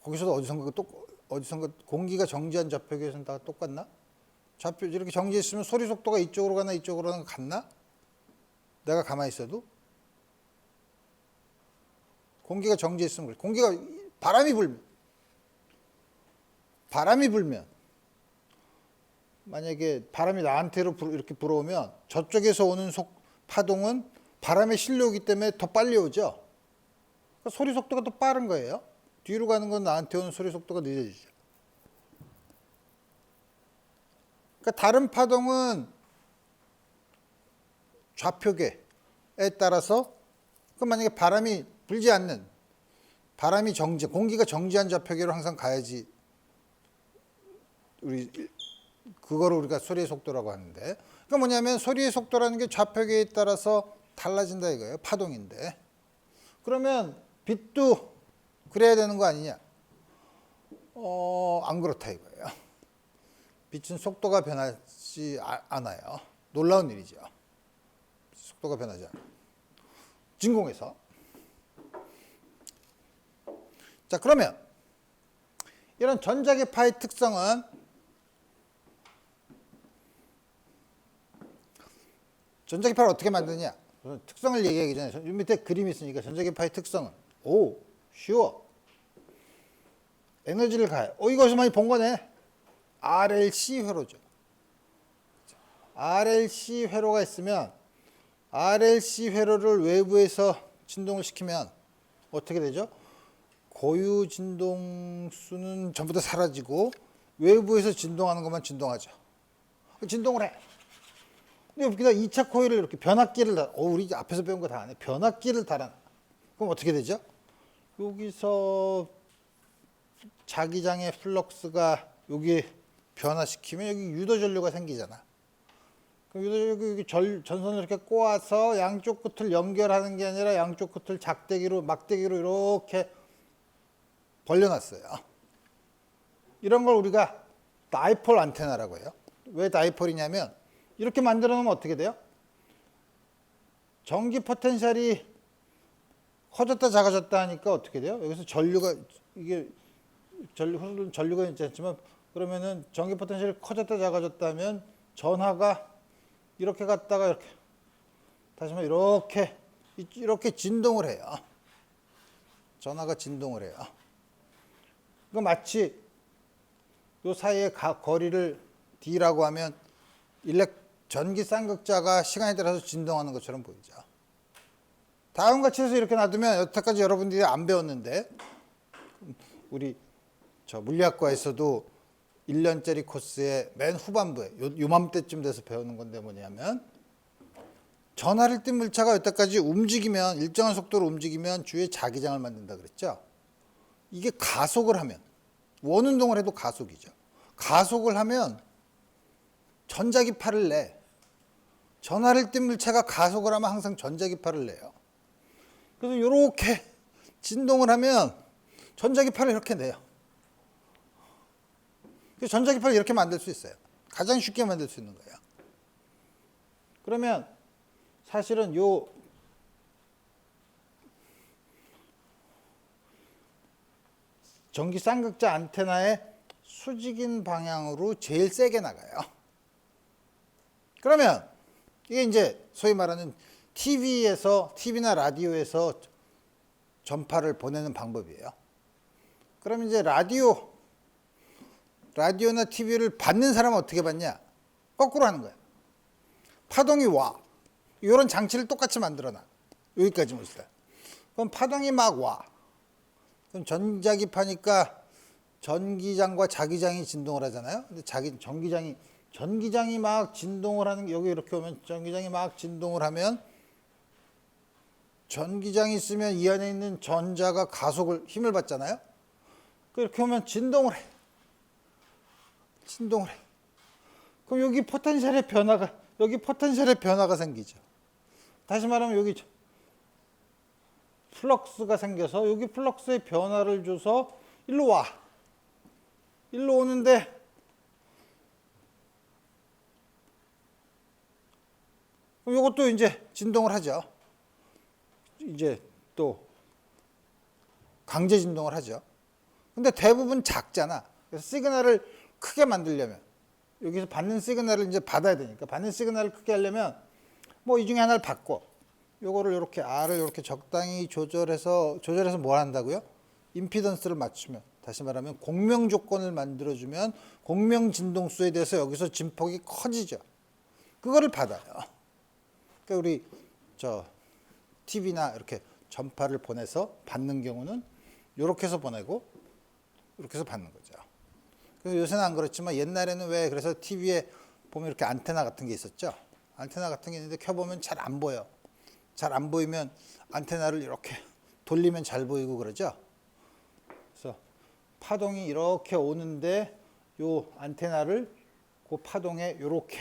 거기서도 어디선가 공기가 정지한 좌표계에서는 다 똑같나? 좌표 이렇게 정지했으면 소리 속도가 이쪽으로 가나 이쪽으로 가나 같나? 내가 가만히 있어도 공기가 정지했으면 그래. 공기가 바람이 불면 만약에 바람이 나한테로 이렇게 불어오면 저쪽에서 오는 파동은 바람에 실려오기 때문에 더 빨리 오죠. 그러니까 소리 속도가 더 빠른 거예요. 뒤로 가는 건 나한테 오는 소리 속도가 늦어지죠. 그러니까 다른 파동은 좌표계에 따라서 만약에 바람이 불지 않는 공기가 정지한 좌표계로 항상 가야지 그거를 우리가 소리의 속도라고 하는데, 그러니까 뭐냐면 소리의 속도라는 게 좌표계에 따라서 달라진다 이거예요. 파동인데. 그러면 빛도 그래야 되는 거 아니냐? 안 그렇다 이거예요. 빛은 속도가 변하지 않아요. 놀라운 일이죠. 속도가 변하지 않아요. 진공에서. 자, 그러면 이런 전자기파의 특성은 전자기파를 어떻게 만드냐? 특성을 얘기하기 전에 이 밑에 그림이 있으니까 전자기파의 특성은 쉬워. 에너지를 가해. 이거 많이 본 거네. RLC 회로죠. RLC 회로가 있으면 RLC 회로를 외부에서 진동을 시키면 어떻게 되죠? 고유 진동수는 전부 다 사라지고 외부에서 진동하는 것만 진동하죠. 진동을 해. 근데 여기다 2차 코일을 이렇게 변압기를 우리 앞에서 배운 거 다 아네. 변압기를 달아놔. 그럼 어떻게 되죠? 여기서 자기장의 플럭스가 여기 변화시키면 여기 유도전류가 생기잖아. 그럼 유도전류 전선을 이렇게 꼬아서 양쪽 끝을 연결하는 게 아니라 양쪽 끝을 막대기로 이렇게 벌려놨어요. 이런 걸 우리가 다이폴 안테나라고 해요. 왜 다이폴이냐면 이렇게 만들어 놓으면 어떻게 돼요? 전기 포텐셜이 커졌다 작아졌다 하니까 어떻게 돼요? 여기서 전류가 있지 않지만 그러면은 전기 포텐셜이 커졌다 작아졌다면 전하가 이렇게 갔다가 이렇게 다시 한번 이렇게 진동을 해요. 전하가 진동을 해요. 그 마치 요 사이의 거리를 D라고 하면 전기 쌍극자가 시간에 따라서 진동하는 것처럼 보이죠. 다음 같이 해서 이렇게 놔두면 여태까지 여러분들이 안 배웠는데 우리 물리학과에서도 1년짜리 코스의 맨 후반부에 요맘때쯤 돼서 배우는 건데 뭐냐면 전하를 띤 물체가 여태까지 움직이면 일정한 속도로 움직이면 주위에 자기장을 만든다 그랬죠. 이게 가속을 하면 원운동을 해도 가속이죠. 가속을 하면 전자기파를 내. 전하를 띤 물체가 가속을 하면 항상 전자기파를 내요. 그래서 이렇게 진동을 하면 전자기파를 이렇게 내요. 그래서 전자기파를 이렇게 만들 수 있어요. 가장 쉽게 만들 수 있는 거예요. 그러면 사실은 요 전기 쌍극자 안테나의 수직인 방향으로 제일 세게 나가요. 그러면 이게 이제 소위 말하는 TV나 라디오에서 전파를 보내는 방법이에요. 그럼 이제 라디오나 TV를 받는 사람은 어떻게 받냐? 거꾸로 하는 거야. 파동이 와. 이런 장치를 똑같이 만들어놔. 여기까지 봅시다. 그럼 파동이 막 와. 그럼 전자기파니까 전기장과 자기장이 진동을 하잖아요. 근데 전기장이 막 진동을 하는 게 여기 이렇게 오면 전기장이 막 진동을 하면 전기장이 있으면 이 안에 있는 전자가 힘을 받잖아요. 이렇게 오면 진동을 해. 그럼 여기 포텐셜의 변화가 생기죠. 다시 말하면 여기 플럭스가 생겨서 여기 플럭스의 변화를 줘서 일로 와. 일로 오는데 그럼 이것도 이제 진동을 하죠. 이제 또 강제 진동을 하죠. 근데 대부분 작잖아. 그래서 시그널을 크게 만들려면 여기서 받는 시그널을 이제 받아야 되니까 받는 시그널을 크게 하려면 뭐 이 중에 하나를 받고 요거를 이렇게 R을 이렇게 적당히 조절해서 뭘 한다고요? 임피던스를 맞추면, 다시 말하면 공명 조건을 만들어주면 공명 진동수에 대해서 여기서 진폭이 커지죠. 그거를 받아요. 그러니까 우리 TV나 이렇게 전파를 보내서 받는 경우는 이렇게 해서 보내고 이렇게 해서 받는 거죠. 그래서 요새는 안 그렇지만 옛날에는 왜 그래서 TV에 보면 이렇게 안테나 같은 게 있었죠. 안테나 같은 게 있는데 켜보면 잘 안 보여. 잘 안 보이면 안테나를 이렇게 돌리면 잘 보이고 그러죠. 그래서 파동이 이렇게 오는데 요 안테나를 그 파동에 이렇게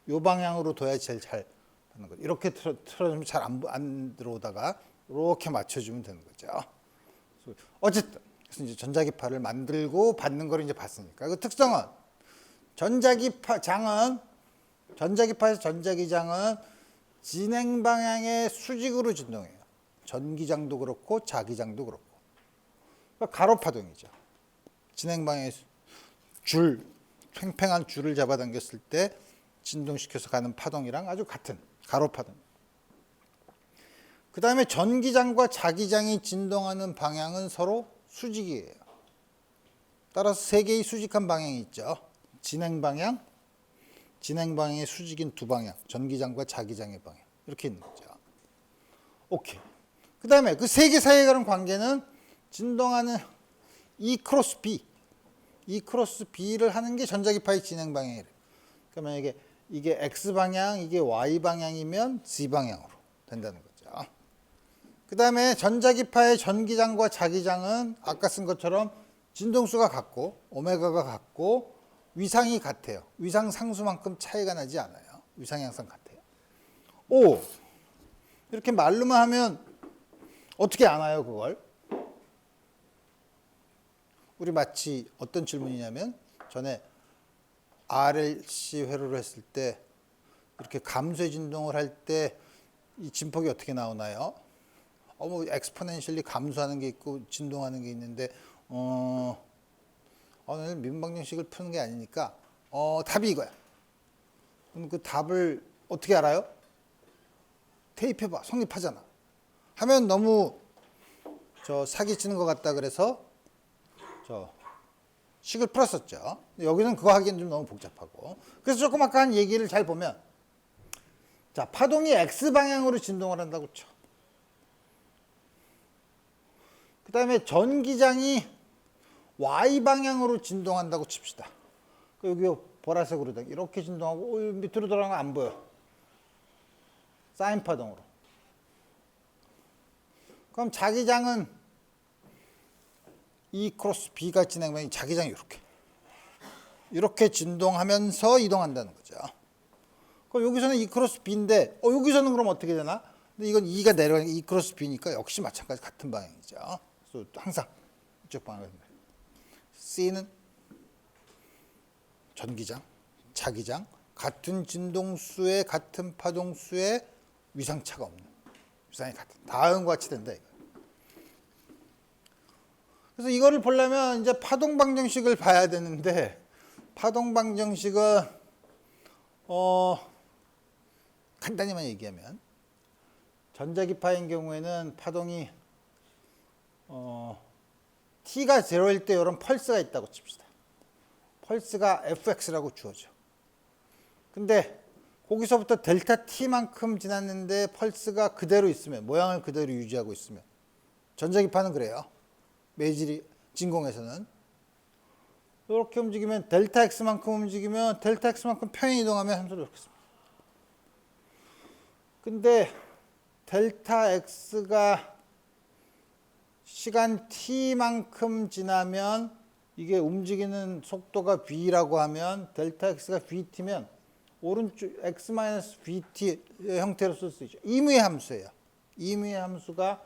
요 방향으로 둬야 제일 잘 받는 거죠. 이렇게 틀어주면 잘 안 들어오다가 이렇게 맞춰주면 되는 거죠. 어쨌든 그래서 이제 전자기파를 만들고 받는 걸 이제 봤으니까 그 특성은 전자기파에서 전자기장은 진행 방향의 수직으로 진동해요. 전기장도 그렇고 자기장도 그렇고. 그러니까 가로 파동이죠. 진행 방향의 팽팽한 줄을 잡아당겼을 때 진동시켜서 가는 파동이랑 아주 같은 가로 파동. 그 다음에 전기장과 자기장이 진동하는 방향은 서로 수직이에요. 따라서 세 개의 수직한 방향이 있죠. 진행 방향의 수직인 두 방향, 전기장과 자기장의 방향 이렇게 있는 거죠. 오케이. 그 다음에 그 세 개 사이에 가는 관계는 진동하는 E 크로스 B를 하는 게 전자기파의 진행 방향이래요. 그러니까 만약에 이게 X 방향, 이게 Y 방향이면 Z 방향으로 된다는 거죠. 그 다음에 전자기파의 전기장과 자기장은 아까 쓴 것처럼 진동수가 같고 오메가가 같고 위상이 같아요. 위상 상수만큼 차이가 나지 않아요. 위상이 항상 같아요. 오! 이렇게 말로만 하면 어떻게 아나요, 그걸? 우리 마치 어떤 질문이냐면 전에 RLC 회로를 했을 때 이렇게 감소의 진동을 할 때 이 진폭이 어떻게 나오나요? 뭐 엑스포넨셜리 감소하는 게 있고 진동하는 게 있는데 오늘 민방정식을 푸는 게 아니니까 답이 이거야. 그럼 그 답을 어떻게 알아요? 대입해봐. 성립하잖아. 하면 너무 사기치는 것 같다 그래서 식을 풀었었죠. 여기는 그거 하기엔 좀 너무 복잡하고. 그래서 조금 아까 한 얘기를 잘 보면 자, 파동이 X방향으로 진동을 한다고 쳐. 그 다음에 전기장이 Y방향으로 진동한다고 칩시다. 여기 보라색으로 이렇게 진동하고 밑으로 돌아가는 거 안 보여. 사인 파동으로. 그럼 자기장은 E 크로스 B가 진행방향이 자기장이 이렇게 진동하면서 이동한다는 거죠. 그럼 여기서는 E 크로스 B인데 여기서는 그럼 어떻게 되나? 근데 이건 E가 내려가니까 E 크로스 B니까 역시 마찬가지 같은 방향이죠. 그래서 항상 이쪽 방향으로 됩니다. C는 전기장, 자기장, 같은 진동수에 같은 파동수에 위상차가 없는 위상이 같은 다음과 같이 된다 이거. 그래서 이거를 보려면 이제 파동 방정식을 봐야 되는데 파동 방정식은 간단히만 얘기하면 전자기파인 경우에는 파동이 t가 0일 때 이런 펄스가 있다고 칩시다. 펄스가 fx라고 주어져. 근데 거기서부터 델타 t만큼 지났는데 펄스가 그대로 있으면 모양을 그대로 유지하고 있으면 전자기파는 그래요. 매질이 진공에서는 이렇게 움직이면 델타 x만큼 움직이면 델타 x만큼 평행 이동하면 함수를 이렇게 씁니다. 근데 델타 x가 시간 t만큼 지나면 이게 움직이는 속도가 v라고 하면 델타 x가 vt면 오른쪽 x-vt의 형태로 쓸 수 있죠. 임의의 함수예요. 임의의 함수가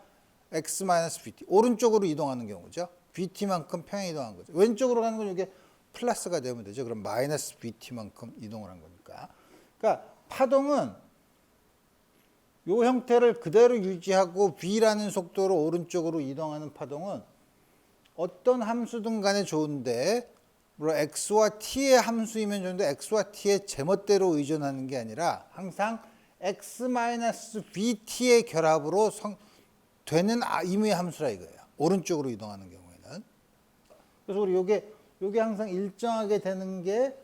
x-vt 오른쪽으로 이동하는 경우죠. vt만큼 평행 이동한 거죠. 왼쪽으로 가는 건 이게 플러스가 되면 되죠. 그럼 마이너스 vt만큼 이동을 한 거니까. 그러니까 파동은 이 형태를 그대로 유지하고 v라는 속도로 오른쪽으로 이동하는 파동은 어떤 함수든 간에 좋은데 물론 x와 t의 함수이면 좋은데 x와 t의 제멋대로 의존하는 게 아니라 항상 x-vt의 결합으로 되는 임의의 함수라 이거예요. 오른쪽으로 이동하는 경우에는. 그래서 우리 요게 항상 일정하게 되는 게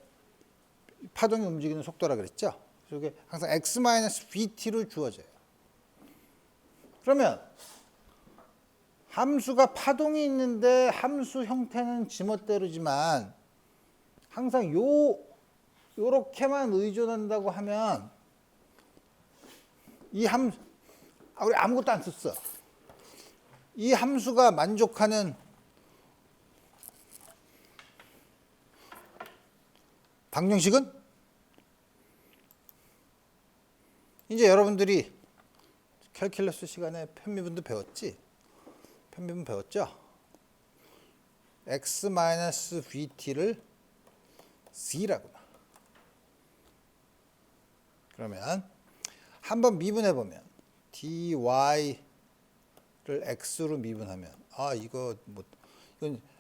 파동이 움직이는 속도라 그랬죠. 그래서 이게 항상 x-vt로 주어져요. 그러면 함수가 파동이 있는데 함수 형태는 지멋대로지만 항상 요렇게만 의존한다고 하면 이 우리 아무것도 안 썼어. 이 함수가 만족하는 방정식은 이제 여러분들이 캘큘러스 시간에 편미분도 배웠지? 편미분 배웠죠? x-vt를 c라고. 그러면 한번 미분해 보면 dy를 x로 미분하면 이건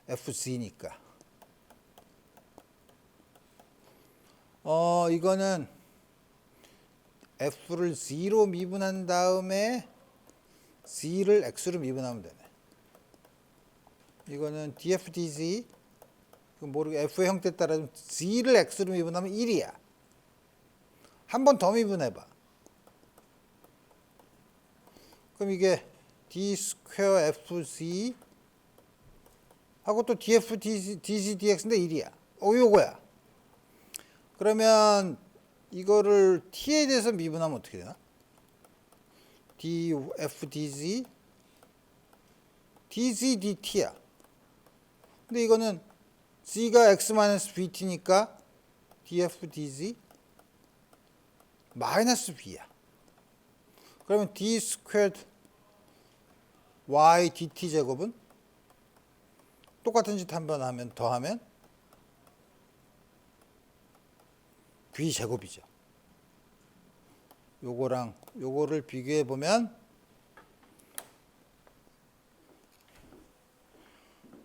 fc니까 이거는 f를 c로 미분한 다음에 c를 x로 미분하면 되네. 이거는 df dz 모르게 f의 형태에 따라 c를 x로 미분하면 1이야. 한 번 더 미분해봐. 그럼 이게 d 스퀘어 fc 하고 또 df dz dx인데 1이야. 요거야. 그러면 이거를 t에 대해서 미분하면 어떻게 되나? df dz dz dt야. 근데 이거는 c가 x-vt니까 df dz 마이너스 b야. 그러면 d 스퀘어드 y dt 제곱은 똑같은 짓 한 번 하면 더하면 v 제곱이죠. 요거랑 요거를 비교해 보면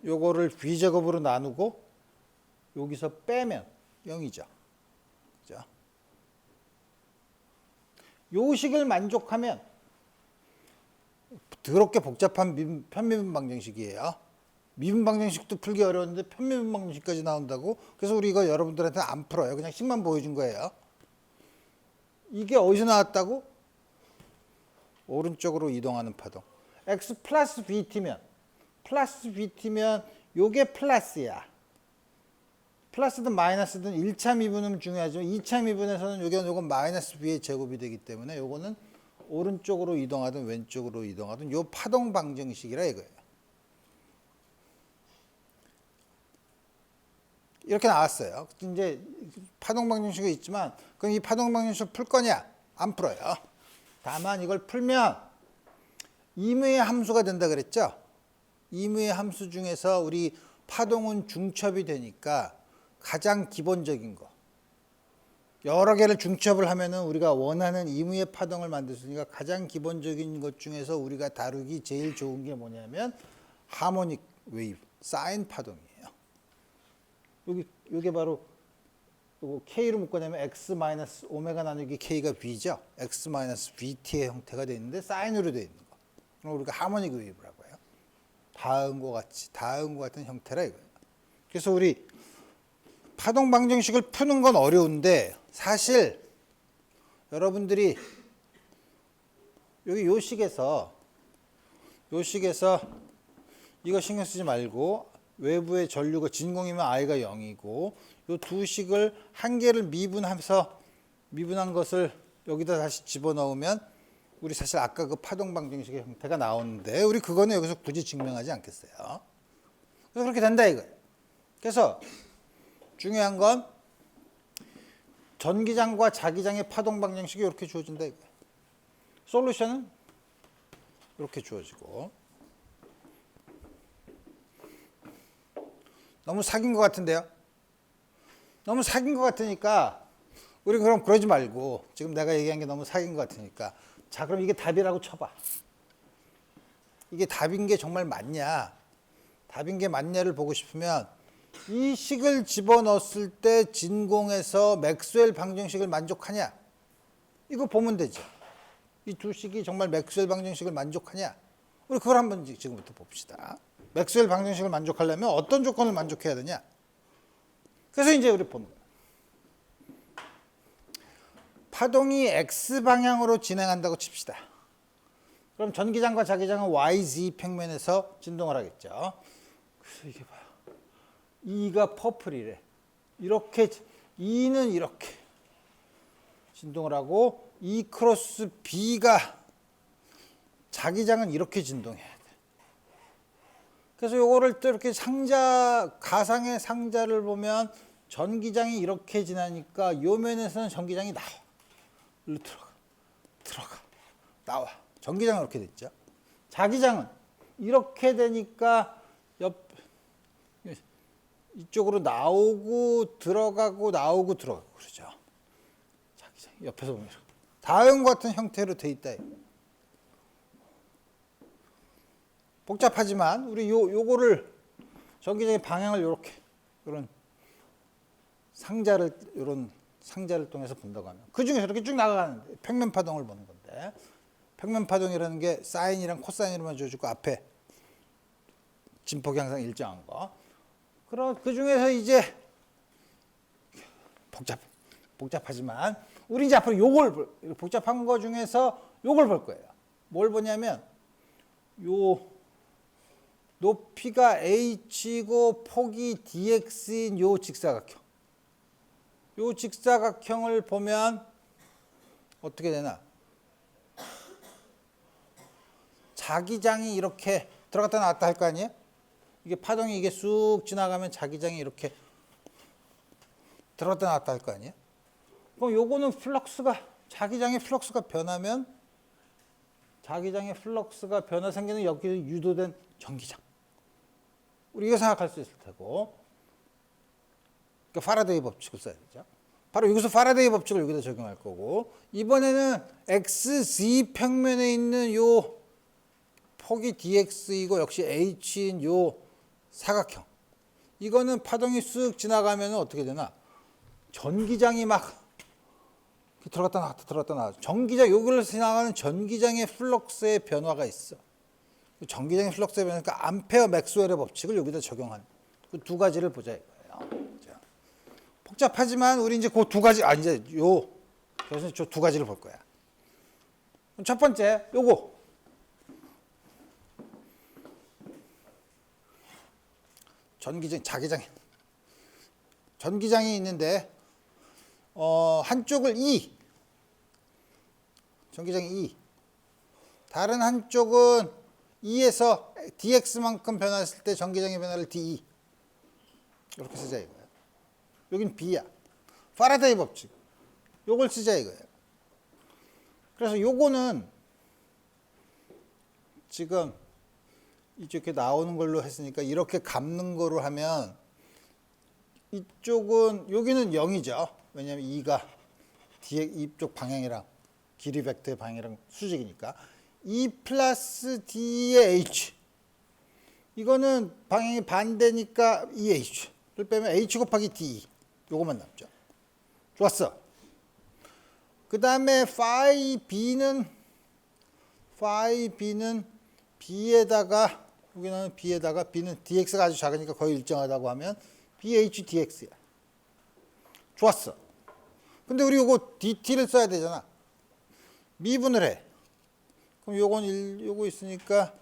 요거를 v 제곱으로 나누고 여기서 빼면 0이죠. 그죠? 요 식을 만족하면 더럽게 복잡한 편미분 방정식이에요. 미분 방정식도 풀기 어려운데 편미분 방정식까지 나온다고? 그래서 우리 이거 여러분들한테 안 풀어요. 그냥 식만 보여준 거예요. 이게 어디서 나왔다고? 오른쪽으로 이동하는 파동. x 플러스 vt면 요게 플러스야. 플러스든 마이너스든 1차 미분은 중요하죠. 2차 미분에서는 요건 마이너스 b의 제곱이 되기 때문에 요거는 오른쪽으로 이동하든 왼쪽으로 이동하든 요 파동 방정식이라 이거예요. 이렇게 나왔어요. 이제 파동 방정식이 있지만 그럼 이 파동 방정식을 풀 거냐? 안 풀어요. 다만 이걸 풀면 임의의 함수가 된다 그랬죠? 임의의 함수 중에서 우리 파동은 중첩이 되니까 가장 기본적인 거. 여러 개를 중첩을 하면은 우리가 원하는 임의의 파동을 만들 수 있으니까 가장 기본적인 것 중에서 우리가 다루기 제일 좋은 게 뭐냐면 하모닉 웨이브, 사인 파동이에요. 요게 바로 요거 K로 묶어내면 X- 오메가 나누기 K가 V죠. X-VT의 형태가 되어 있는데 사인으로 되어 있는 거. 그럼 우리가 하모닉 웨이브라고 해요. 다음과 같은 형태라 이거예요. 그래서 우리 파동 방정식을 푸는 건 어려운데 사실 여러분들이 여기 요 식에서 이거 신경 쓰지 말고 외부의 전류가 진공이면 i가 0이고 요 두 식을 한 개를 미분한 것을 여기다 다시 집어넣으면 우리 사실 아까 그 파동 방정식의 형태가 나오는데 우리 그거는 여기서 굳이 증명하지 않겠어요. 그래서 그렇게 된다 이거예요. 그래서 중요한 건 전기장과 자기장의 파동 방정식이 이렇게 주어진다 이거야. 솔루션은 이렇게 주어지고. 너무 사귄 것 같은데요? 너무 사귄 것 같으니까 우리 그럼 그러지 말고, 지금 내가 얘기한 게 너무 사귄 것 같으니까, 자 그럼 이게 답이라고 쳐봐. 이게 답인 게 정말 맞냐, 답인 게 맞냐를 보고 싶으면 이 식을 집어넣었을 때 진공에서 맥스웰 방정식을 만족하냐, 이거 보면 되죠. 이 두 식이 정말 맥스웰 방정식을 만족하냐, 우리 그걸 한번 지금부터 봅시다. 맥스웰 방정식을 만족하려면 어떤 조건을 만족해야 되냐. 그래서 이제 우리 보는 거야. 파동이 X방향으로 진행한다고 칩시다. 그럼 전기장과 자기장은 YZ 평면에서 진동을 하겠죠. 그래서 이게 봐. E가 퍼플이래. 이렇게, E는 이렇게 진동을 하고, E 크로스 B가 자기장은 이렇게 진동해야 돼. 그래서 요거를 또 이렇게 상자, 가상의 상자를 보면 전기장이 이렇게 지나니까 요 면에서는 전기장이 나와. 일로 들어가, 나와. 전기장은 이렇게 됐죠. 자기장은 이렇게 되니까 이쪽으로 나오고 들어가고 나오고 들어가고 그러죠. 자기장 옆에서 보면 다음과 같은 형태로 돼 있다. 복잡하지만 우리 요거를 전기장의 방향을 이렇게 이런 상자를 통해서 본다고 하면 그 중에서 이렇게 쭉 나가는데 평면 파동을 보는 건데, 평면 파동이라는 게 사인이랑 코사인으로만 주어지고 앞에 진폭이 항상 일정한 거. 그럼 그 중에서 이제 복잡하지만 우리 이제 앞으로 요걸 복잡한 거 중에서 요걸 볼 거예요. 뭘 보냐면 요 높이가 h고 폭이 dx인 요 직사각형. 요 직사각형을 보면 어떻게 되나? 자기장이 이렇게 들어갔다 나왔다 할 거 아니에요? 이게 파동이 이게 쑥 지나가면 자기장이 이렇게 들어갔다 나왔다 할 거 아니에요? 그럼 요거는 플럭스가, 자기장의 플럭스가 변하면, 자기장의 플럭스가 변화 생기는 여기서 유도된 전기장. 우리 이거 생각할 수 있을 테고, 그러니까 파라데이 법칙을 써야 되죠. 바로 여기서 파라데이 법칙을 여기다 적용할 거고, 이번에는 XZ 평면에 있는 요 폭이 dx이고 역시 h인 요 사각형. 이거는 파동이 쑥 지나가면 어떻게 되나? 전기장이 막 들어갔다 나왔다. 전기장, 여기를 지나가는 전기장의 플럭스의 변화가 있어. 전기장의 플럭스의 변화니까 암페어 맥스웰의 법칙을 여기다 적용한 그 두 가지를 보자 이거예요. 자, 복잡하지만 우리 이제 그 두 가지, 이제 그래서 저 두 가지를 볼 거야. 첫 번째, 요거. 전기장이 있는데, 한쪽을 전기장이 E, 다른 한쪽은 E에서 dx만큼 변했을 때 전기장의 변화를 dE. 이렇게 쓰자 이거예요. 여긴 B야. 파라데이 법칙. 요걸 쓰자 이거예요. 그래서 요거는 지금 이렇게 나오는 걸로 했으니까 이렇게 감는 거로 하면 이쪽은, 여기는 0이죠. 왜냐하면 E가 이쪽 방향이랑 길이 벡터의 방향이랑 수직이니까. E 플러스 D의 H. 이거는 방향이 반대니까 EH를 빼면 H 곱하기 D. 요거만 남죠. 좋았어. 그 다음에 파이 B는 B에다가, 여기는 B에다가, B는 DX가 아주 작으니까 거의 일정하다고 하면 BH DX야. 좋았어. 근데 우리 요거 DT를 써야 되잖아. 미분을 해. 그럼 요거 있으니까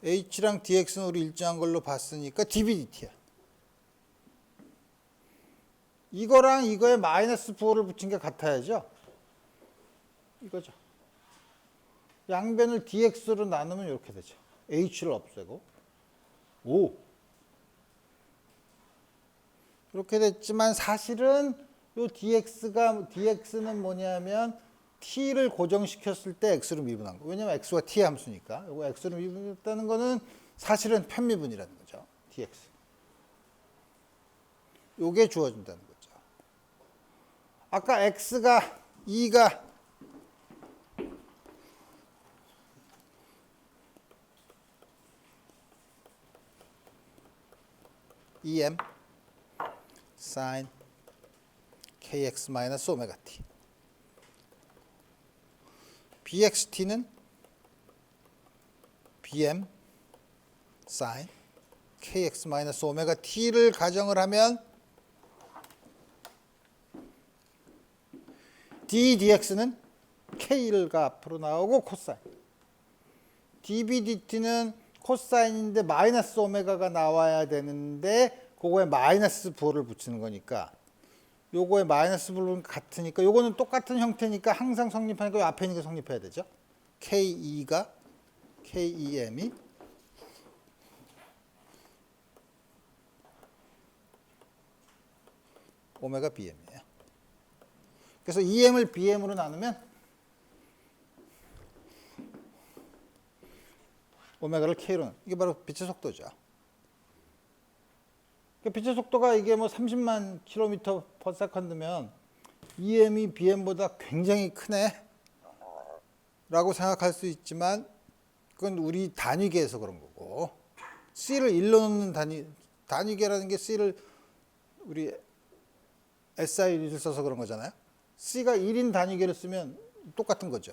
H랑 DX는 우리 일정한 걸로 봤으니까 dBdt야. 이거랑 이거에 마이너스 부호를 붙인 게 같아야죠. 이거죠. 양변을 dx로 나누면 이렇게 되죠. h를 없애고 5. 이렇게 됐지만 사실은 요 dx는 뭐냐면 t를 고정시켰을 때 x로 미분한 거. 왜냐면 x와 t의 함수니까. 요거 x로 미분했다는 거는 사실은 편미분이라는 거죠. dx. 요게 주어진다는 거죠. 아까 x가 2가 em sin kx 마이너스 오메가 t. bxt는 bm sin kx 마이너스 오메가 t를 가정을 하면 d dx는 k가 앞으로 나오고 코사인. db dt는 코사인인데 마이너스 오메가가 나와야 되는데 그거에 마이너스 부호를 붙이는 거니까 요거에 마이너스 부호는 같으니까 요거는 똑같은 형태니까 항상 성립하니까 요 앞에 있는 게 성립해야 되죠. KE가 KEM이 오메가 BM이에요. 그래서 EM을 BM으로 나누면 오메가를 K로 나누는 이게 바로 빛의 속도죠. 빛의 속도가 이게 뭐 30만 킬로미터 퍼 세컨드면 EM이 BM보다 굉장히 크네 라고 생각할 수 있지만 그건 우리 단위계에서 그런 거고 C를 1로 넣는 단위계라는 게 C를 우리 SI 유닛을 써서 그런 거잖아요. C가 1인 단위계를 쓰면 똑같은 거죠.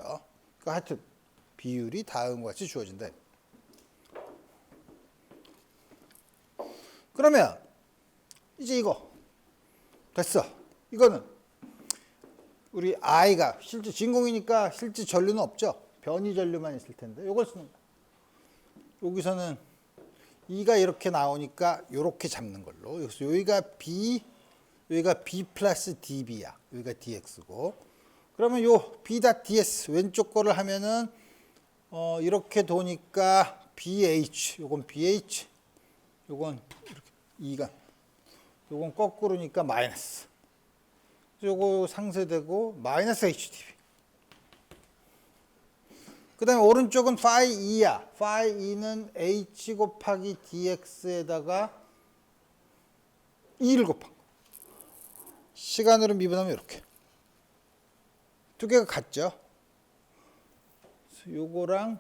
그러니까 하여튼 비율이 다음과 같이 주어진다. 그러면 이제 이거 됐어. 이거는 우리 I가 실제 진공이니까 실제 전류는 없죠. 변이 전류만 있을 텐데 이걸 쓰는 거야. 여기서는 E가 이렇게 나오니까 이렇게 잡는 걸로. 여기서 여기가 B 플러스 DB야. 여기가 DX고. 그러면 요 B.DS 왼쪽 거를 하면은 이렇게 도니까 BH, 요건 BH, 요건 이렇게 E가, 요건 거꾸로니까 마이너스. 요거 상쇄되고 마이너스 HDB. 그 다음에 오른쪽은 파이 E야. 파이 E는 H 곱하기 DX에다가 2를 곱한 거. 시간으로 미분하면 이렇게. 두 개가 같죠? 요거랑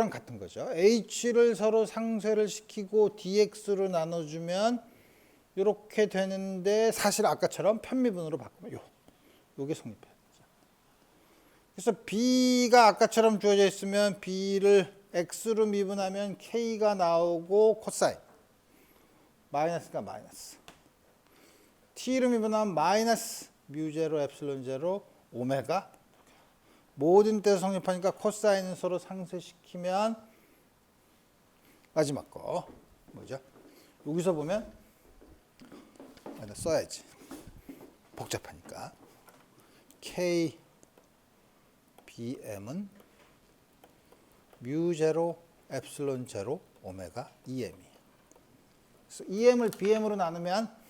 같은 거죠. H를 서로 상쇄를 시키고 DX로 나눠주면 이렇게 되는데 사실 아까처럼 편미분으로 바꾸면 요게 성립해요. 그래서 B가 아까처럼 주어져 있으면 B를 X로 미분하면 K가 나오고 코사인. 마이너스가 마이너스. T로 미분하면 마이너스 뮤제로 엡실론 제로 오메가. 모든 때서 성립하니까 코사인은 서로 상쇄시키면 마지막 거 뭐죠? 여기서 보면 써야지. 복잡하니까. K BM은 뮤제로 엡실론 제로 오메가 EM이. 그래서 EM을 BM으로 나누면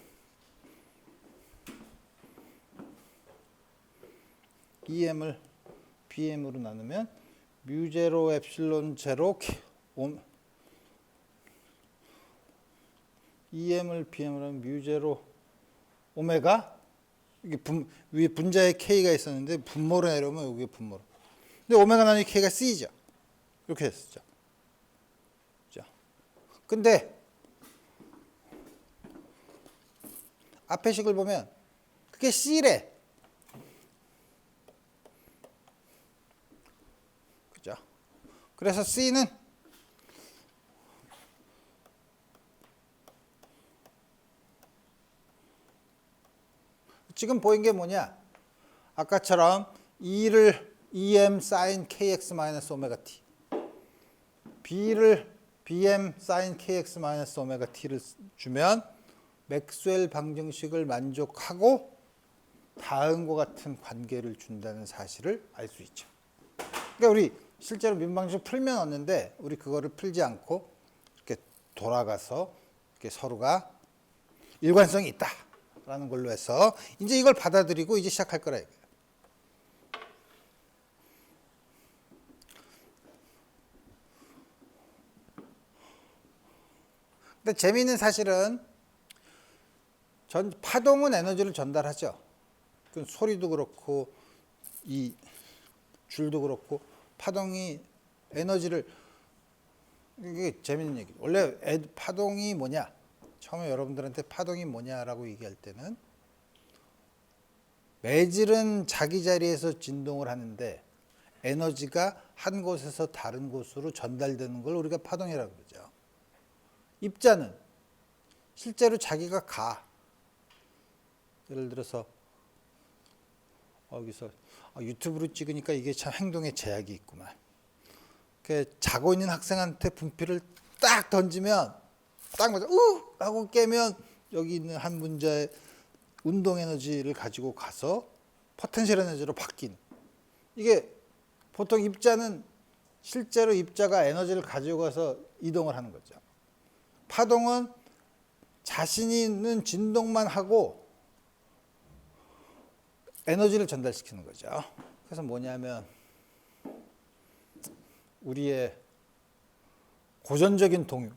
EM을 BM으로 나누면 뮤제로 엡실론 제로 EM을 BM으로 하면 뮤제로 오메가 이게 위에 분자에 K가 있었는데 분모로 내려오면 여기 분모로. 근데 오메가 나누기 K가 C죠. 이렇게 됐었죠. 자, 근데 앞에 식을 보면 그게 C래. 그죠? 그래서 C는 지금 보인 게 뭐냐? 아까처럼 E를 EM sin KX 마이너스 오메가 T, B를 BM sin KX 마이너스 오메가 T를 주면 맥스웰 방정식을 만족하고 다음과 같은 관계를 준다는 사실을 알 수 있죠. 그러니까 우리 실제로 민방정식 풀면 얻는데 우리 그거를 풀지 않고 이렇게 돌아가서 이렇게 서로가 일관성이 있다. 라는 걸로 해서 이제 이걸 받아들이고 이제 시작할 거라 이거예요. 근데 재미있는 사실은 파동은 에너지를 전달하죠. 그 소리도 그렇고 이 줄도 그렇고 파동이 에너지를, 이게 재밌는 얘기. 원래 파동이 뭐냐? 처음에 여러분들한테 파동이 뭐냐라고 얘기할 때는 매질은 자기 자리에서 진동을 하는데 에너지가 한 곳에서 다른 곳으로 전달되는 걸 우리가 파동이라고 그러죠. 입자는 실제로 자기가 가. 예를 들어서 여기서 유튜브로 찍으니까 이게 참 행동에 제약이 있구만. 자고 있는 학생한테 분필을 딱 던지면 딱 맞아 하고 깨면 여기 있는 한 분자의 운동 에너지를 가지고 가서 포텐셜 에너지로 바뀐. 이게 보통 입자는 실제로 입자가 에너지를 가지고 가서 이동을 하는 거죠. 파동은 자신이 있는 진동만 하고 에너지를 전달시키는 거죠. 그래서 뭐냐면 우리의 고전적인 동요,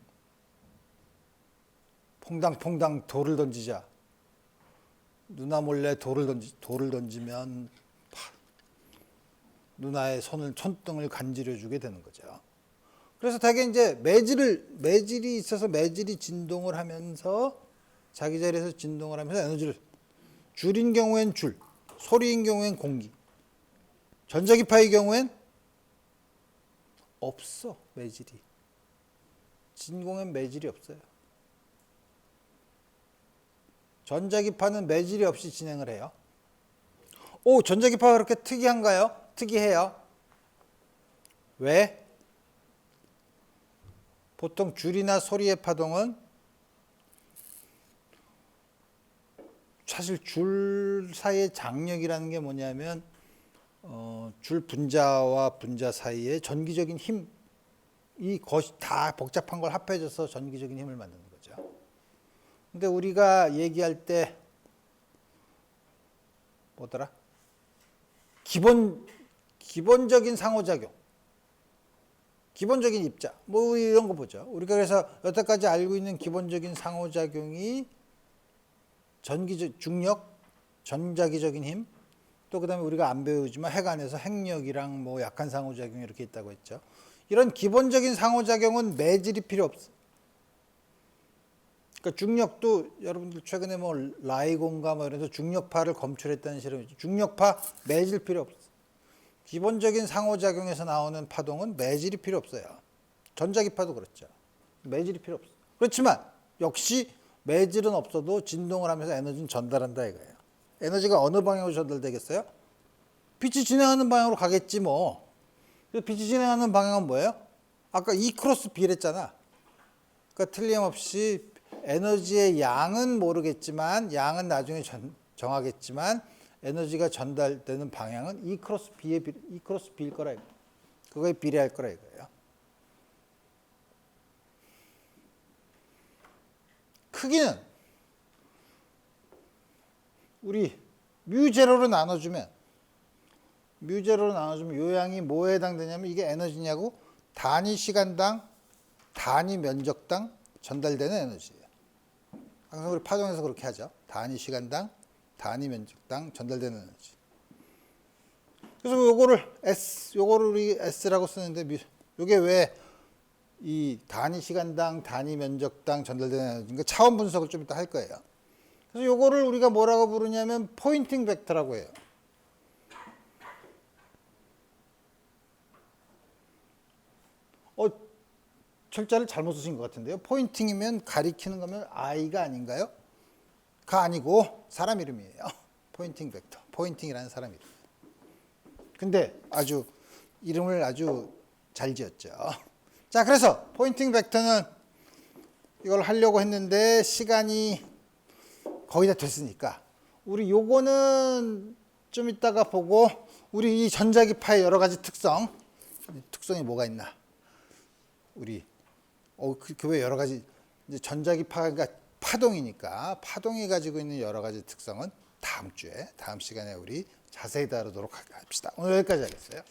퐁당퐁당 돌을 던지자. 누나 몰래 돌을 던지면 누나의 손등을 간지러 주게 되는 거죠. 그래서 되게 이제 매질이 있어서 매질이 진동을 하면서 자기 자리에서 진동을 하면서 에너지를, 줄인 경우엔 줄, 소리인 경우엔 공기, 전자기파의 경우엔 없어. 매질이. 진공엔 매질이 없어요. 전자기파는 매질이 없이 진행을 해요. 전자기파가 그렇게 특이한가요? 특이해요. 왜? 보통 줄이나 소리의 파동은 사실 줄 사이의 장력이라는 게 뭐냐면 줄 분자와 분자 사이의 전기적인 힘, 이것이 다 복잡한 걸 합해져서 전기적인 힘을 만드는 거죠. 근데 우리가 얘기할 때 뭐더라? 기본적인 상호작용, 기본적인 입자, 뭐 이런 거 보죠. 우리가 그래서 여태까지 알고 있는 기본적인 상호작용이 중력, 전자기적인 힘, 또 그다음에 우리가 안 배우지만 핵안에서 핵력이랑 뭐 약한 상호작용이 이렇게 있다고 했죠. 이런 기본적인 상호작용은 매질이 필요 없어. 그러니까 중력도 여러분들 최근에 뭐 라이곤가 뭐 이래서 중력파를 검출했다는 실험이죠. 중력파 매질 필요 없어. 기본적인 상호작용에서 나오는 파동은 매질이 필요 없어요. 전자기파도 그렇죠. 매질이 필요 없어. 그렇지만 역시 매질은 없어도 진동을 하면서 에너지는 전달한다 이거예요. 에너지가 어느 방향으로 전달되겠어요? 빛이 진행하는 방향으로 가겠지 뭐. 빛이 진행하는 방향은 뭐예요? 아까 E 크로스 B랬잖아. 그러니까 틀림없이 에너지의 양은 모르겠지만, 양은 나중에 정하겠지만 에너지가 전달되는 방향은 E 크로스 B일 거라 이거예요. 그거에 비례할 거라 이거예요. 크기는 우리 뮤제로로 나눠주면 요 양이 뭐에 해당되냐면 이게 에너지냐고 단위 시간당, 단위 면적당 전달되는 에너지예요. 항상 우리 파동에서 그렇게 하죠. 단위 시간당, 단위 면적당 전달되는 에너지. 그래서 요거를 우리 S라고 쓰는데 요게 왜 이 단위 시간당, 단위 면적당 전달되는 에너지인가 차원 분석을 좀 이따 할 거예요. 그래서 요거를 우리가 뭐라고 부르냐면 포인팅 벡터라고 해요. 철자를 잘못 쓰신 것 같은데요. 포인팅이면 가리키는 거면 I가 아닌가요? 가 아니고 사람 이름이에요. 포인팅 벡터. 포인팅이라는 사람 이름. 근데 이름을 아주 잘 지었죠. 자, 그래서 포인팅 벡터는 이걸 하려고 했는데 시간이 거의 다 됐으니까 우리 요거는 좀 이따가 보고 우리 이 전자기파의 여러 가지 특성이 뭐가 있나? 우리 그 외 여러 가지 이제 전자기파가 파동이니까 파동이 가지고 있는 여러 가지 특성은 다음 주에 다음 시간에 우리 자세히 다루도록 합시다. 오늘 여기까지 하겠어요.